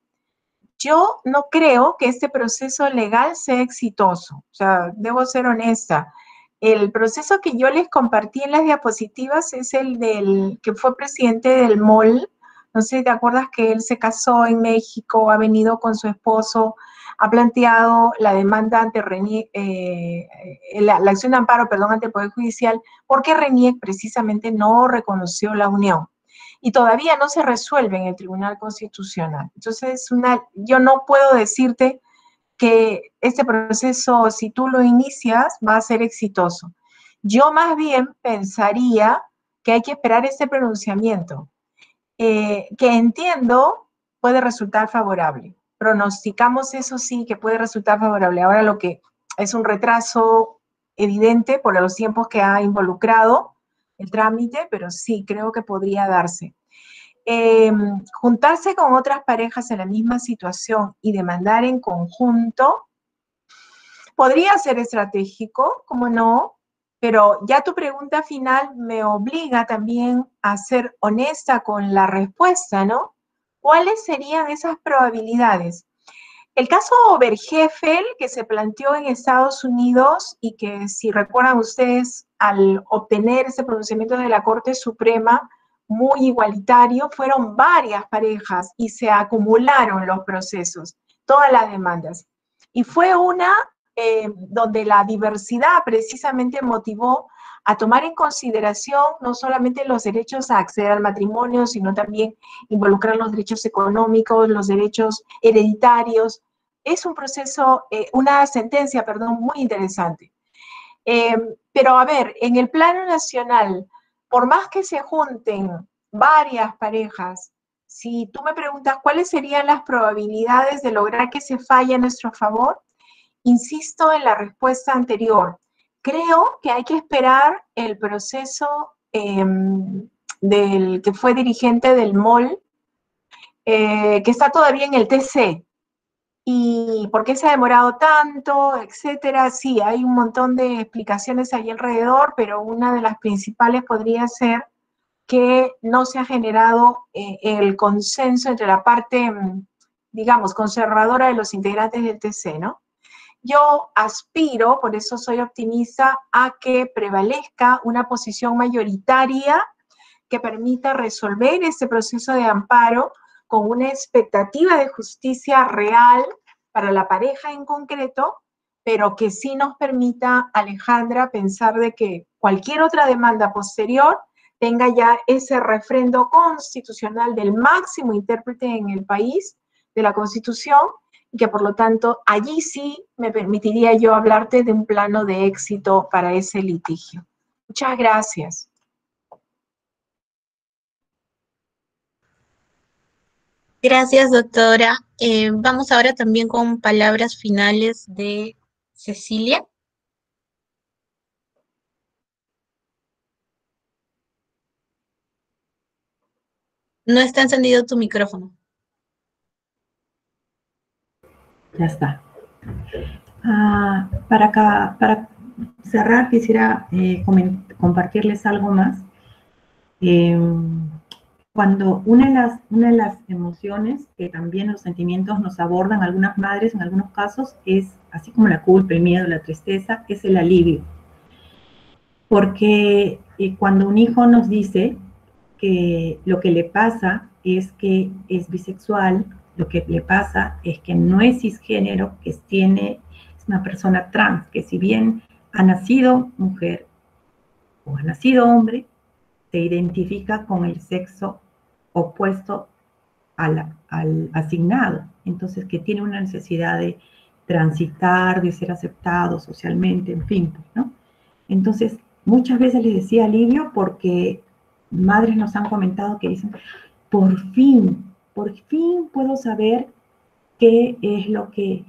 Yo no creo que este proceso legal sea exitoso. O sea, debo ser honesta. El proceso que yo les compartí en las diapositivas es el del que fue presidente del MOL. No sé si te acuerdas que él se casó en México, ha venido con su esposo ha planteado la demanda ante RENIEC, la acción de amparo, perdón, ante el Poder Judicial, porque RENIEC precisamente no reconoció la unión y todavía no se resuelve en el Tribunal Constitucional. Entonces, yo no puedo decirte que este proceso, si tú lo inicias, va a ser exitoso. Yo más bien pensaría que hay que esperar este pronunciamiento, que entiendo puede resultar favorable. Pronosticamos eso sí que puede resultar favorable. Ahora lo que es un retraso evidente por los tiempos que ha involucrado el trámite, pero sí creo que podría darse. Juntarse con otras parejas en la misma situación y demandar en conjunto podría ser estratégico, como no, pero ya tu pregunta final me obliga también a ser honesta con la respuesta, ¿no? ¿Cuáles serían esas probabilidades? El caso Obergefell, que se planteó en Estados Unidos y que, si recuerdan ustedes, al obtener ese pronunciamiento de la Corte Suprema, muy igualitario, fueron varias parejas y se acumularon los procesos, todas las demandas. Y fue una donde la diversidad precisamente motivó a tomar en consideración no solamente los derechos a acceder al matrimonio, sino también involucrar los derechos económicos, los derechos hereditarios. Es un proceso, una sentencia, perdón, muy interesante. Pero a ver, en el plano nacional, por más que se junten varias parejas, si tú me preguntas cuáles serían las probabilidades de lograr que se falle a nuestro favor, insisto en la respuesta anterior. Creo que hay que esperar el proceso del que fue dirigente del MOL, que está todavía en el TC. ¿Y por qué se ha demorado tanto, etcétera? Sí, hay un montón de explicaciones ahí alrededor, pero una de las principales podría ser que no se ha generado el consenso entre la parte, digamos, conservadora de los integrantes del TC, ¿no? Yo aspiro, por eso soy optimista, a que prevalezca una posición mayoritaria que permita resolver este proceso de amparo con una expectativa de justicia real para la pareja en concreto, pero que sí nos permita, Alejandra, pensar de que cualquier otra demanda posterior tenga ya ese refrendo constitucional del máximo intérprete en el país de la Constitución, y que por lo tanto allí sí me permitiría yo hablarte de un plano de éxito para ese litigio. Muchas gracias. Gracias, doctora. Vamos ahora también con palabras finales de Cecilia. No está encendido tu micrófono. Ya está. Para cerrar, quisiera compartirles algo más. Cuando una de las emociones que también los sentimientos nos abordan algunas madres en algunos casos es, así como la culpa, el miedo, la tristeza, es el alivio. Porque cuando un hijo nos dice que lo que le pasa es que es bisexual, lo que le pasa es que no es cisgénero, que es una persona trans, que si bien ha nacido mujer o ha nacido hombre, se identifica con el sexo opuesto al asignado. Entonces, que tiene una necesidad de transitar, de ser aceptado socialmente, en fin, ¿no? Entonces, muchas veces les decía alivio porque madres nos han comentado que dicen, por fin puedo saber qué es lo que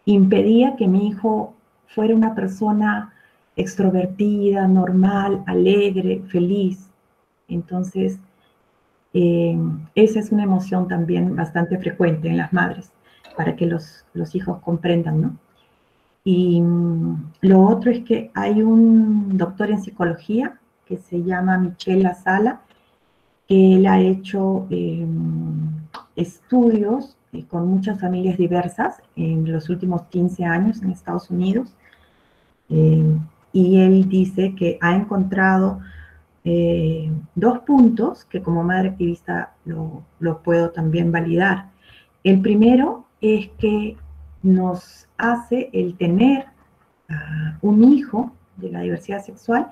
impedía que mi hijo fuera una persona extrovertida, normal, alegre, feliz. Entonces, esa es una emoción también bastante frecuente en las madres, para que los hijos comprendan, ¿no? Y lo otro es que hay un doctor en psicología que se llama Michelle Sala, que él ha hecho estudios con muchas familias diversas en los últimos 15 años en Estados Unidos. Y él dice que ha encontrado dos puntos que como madre activista lo puedo también validar. El primero es que nos hace el tener un hijo de la diversidad sexual,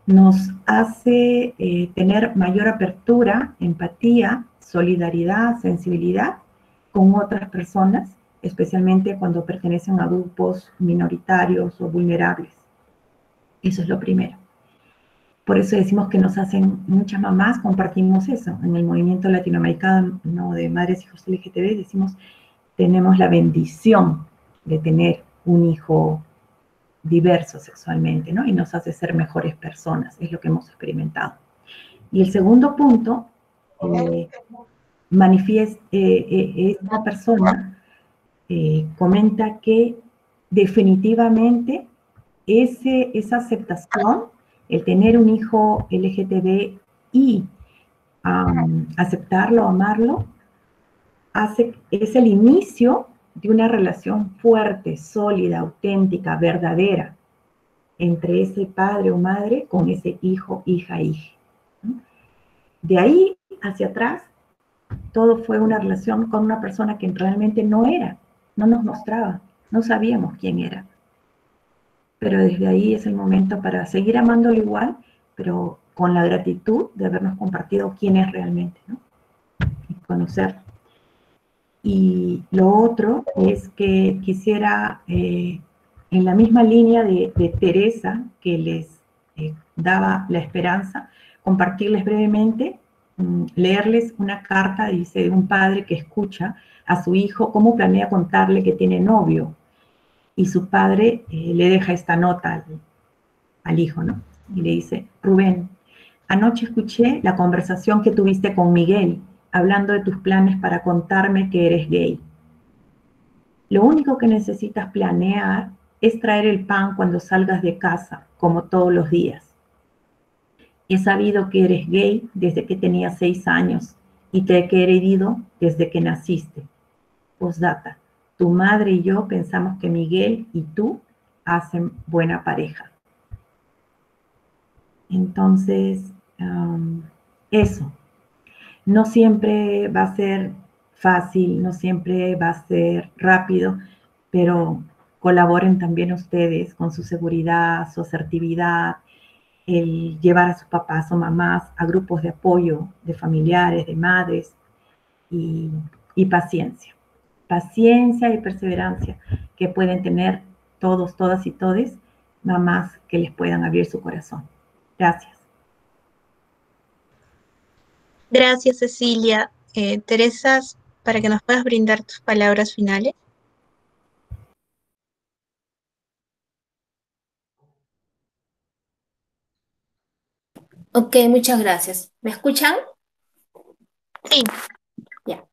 nos hace tener mayor apertura, empatía, solidaridad, sensibilidad con otras personas, especialmente cuando pertenecen a grupos minoritarios o vulnerables. Eso es lo primero. Por eso decimos que nos hacen, muchas mamás compartimos eso. En el movimiento latinoamericano de madres e hijos LGTB decimos, tenemos la bendición de tener un hijo diverso sexualmente, ¿no? Y nos hace ser mejores personas, es lo que hemos experimentado. Y el segundo punto, esta persona comenta que definitivamente esa aceptación, el tener un hijo LGTB y aceptarlo, amarlo, es el inicio de una relación fuerte, sólida, auténtica, verdadera, entre ese padre o madre con ese hijo, hija, hija. De ahí hacia atrás, todo fue una relación con una persona que realmente no era, no nos mostraba, no sabíamos quién era. Pero desde ahí es el momento para seguir amándolo igual, pero con la gratitud de habernos compartido quién es realmente, ¿no? Y conocerlo. Y lo otro es que quisiera, en la misma línea de Teresa, que les daba la esperanza, compartirles brevemente, leerles una carta, dice, de un padre que escucha a su hijo cómo planea contarle que tiene novio. Y su padre le deja esta nota al hijo, ¿no? Y le dice, Rubén, anoche escuché la conversación que tuviste con Miguel, hablando de tus planes para contarme que eres gay. Lo único que necesitas planear es traer el pan cuando salgas de casa, como todos los días. He sabido que eres gay desde que tenías 6 años y te he querido desde que naciste. Postdata, tu madre y yo pensamos que Miguel y tú hacen buena pareja. Entonces, eso. No siempre va a ser fácil, no siempre va a ser rápido, pero colaboren también ustedes con su seguridad, su asertividad, el llevar a sus papás o mamás a grupos de apoyo de familiares, de madres y paciencia. Paciencia y perseverancia que pueden tener todos, todas y todes, mamás que les puedan abrir su corazón. Gracias. Gracias, Cecilia. Teresa, para que nos puedas brindar tus palabras finales. Ok, muchas gracias. ¿Me escuchan? Sí. Ya.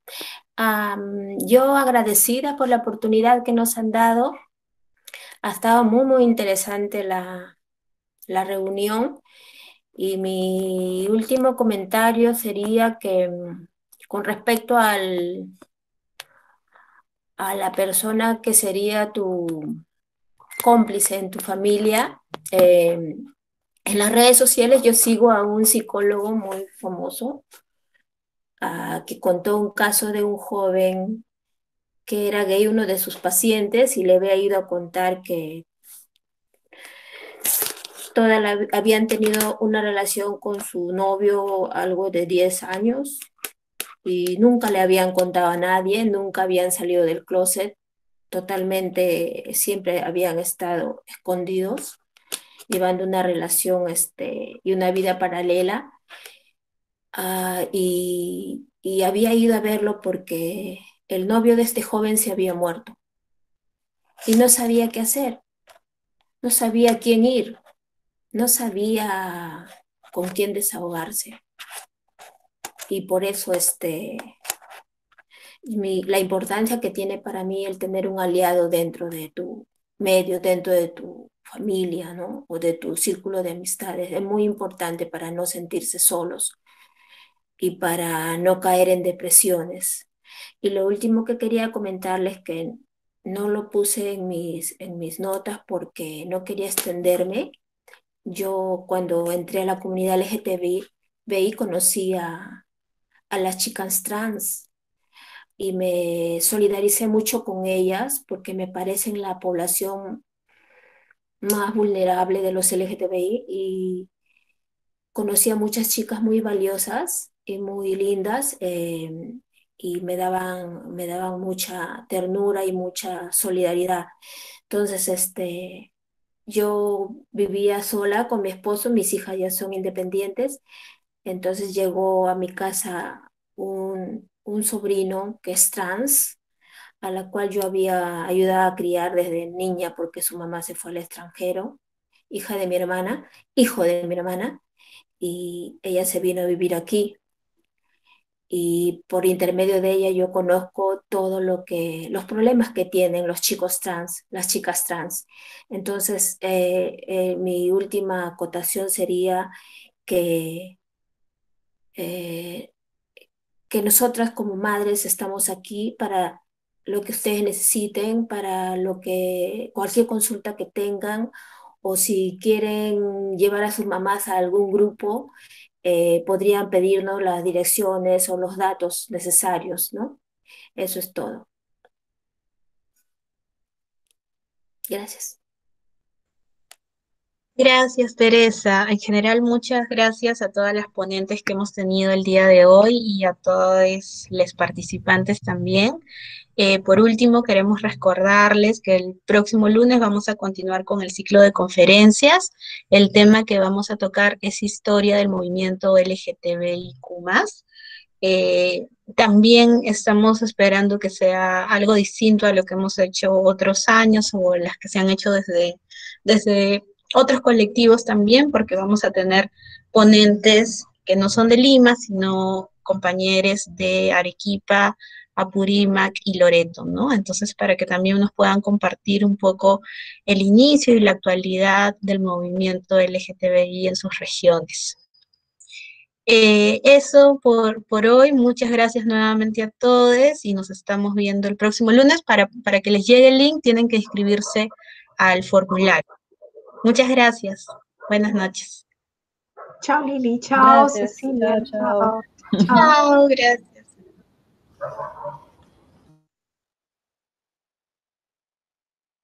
Yo agradecida por la oportunidad que nos han dado. Ha estado muy, muy interesante la reunión. Y mi último comentario sería que con respecto a la persona que sería tu cómplice en tu familia, en las redes sociales yo sigo a un psicólogo muy famoso que contó un caso de un joven que era gay, uno de sus pacientes, y le había ido a contar que habían tenido una relación con su novio algo de 10 años y nunca le habían contado a nadie, nunca habían salido del closet, totalmente, siempre habían estado escondidos, llevando una relación y una vida paralela. Y había ido a verlo porque el novio de este joven se había muerto y no sabía qué hacer, no sabía a quién ir, no sabía con quién desahogarse. Y por eso la importancia que tiene para mí el tener un aliado dentro de tu medio, dentro de tu familia, ¿no? O de tu círculo de amistades. Es muy importante para no sentirse solos y para no caer en depresiones. Y lo último que quería comentarles que no lo puse en mis notas porque no quería extenderme. Yo cuando entré a la comunidad LGTBI conocí a las chicas trans, y me solidaricé mucho con ellas porque me parecen la población más vulnerable de los LGTBI y conocí a muchas chicas muy valiosas y muy lindas y me daban mucha ternura y mucha solidaridad. Entonces, yo vivía sola con mi esposo, mis hijas ya son independientes, entonces llegó a mi casa un sobrino que es trans, a la cual yo había ayudado a criar desde niña porque su mamá se fue al extranjero, hija de mi hermana, hijo de mi hermana, y ella se vino a vivir aquí. Y por intermedio de ella yo conozco todo los problemas que tienen los chicos trans, las chicas trans. Entonces, mi última acotación sería que eh, que nosotras como madres estamos aquí para lo que ustedes necesiten, para lo que cualquier consulta que tengan o si quieren llevar a sus mamás a algún grupo, podrían pedirnos las direcciones o los datos necesarios, ¿no? Eso es todo. Gracias. Gracias, Teresa. En general, muchas gracias a todas las ponentes que hemos tenido el día de hoy y a todos los participantes también. Por último, queremos recordarles que el próximo lunes vamos a continuar con el ciclo de conferencias. El tema que vamos a tocar es historia del movimiento LGTBIQ+. Eh, También estamos esperando que sea algo distinto a lo que hemos hecho otros años o las que se han hecho desde otros colectivos también, porque vamos a tener ponentes que no son de Lima, sino compañeros de Arequipa, Apurímac y Loreto, ¿no? Entonces, para que también nos puedan compartir un poco el inicio y la actualidad del movimiento LGTBI en sus regiones. Eso por hoy. Muchas gracias nuevamente a todos y nos estamos viendo el próximo lunes. Para que les llegue el link, tienen que inscribirse al formulario. Muchas gracias. Buenas noches. Chao, Lili. Chao, Gracias. Cecilia. Chao, chao. Chao. Chao, gracias.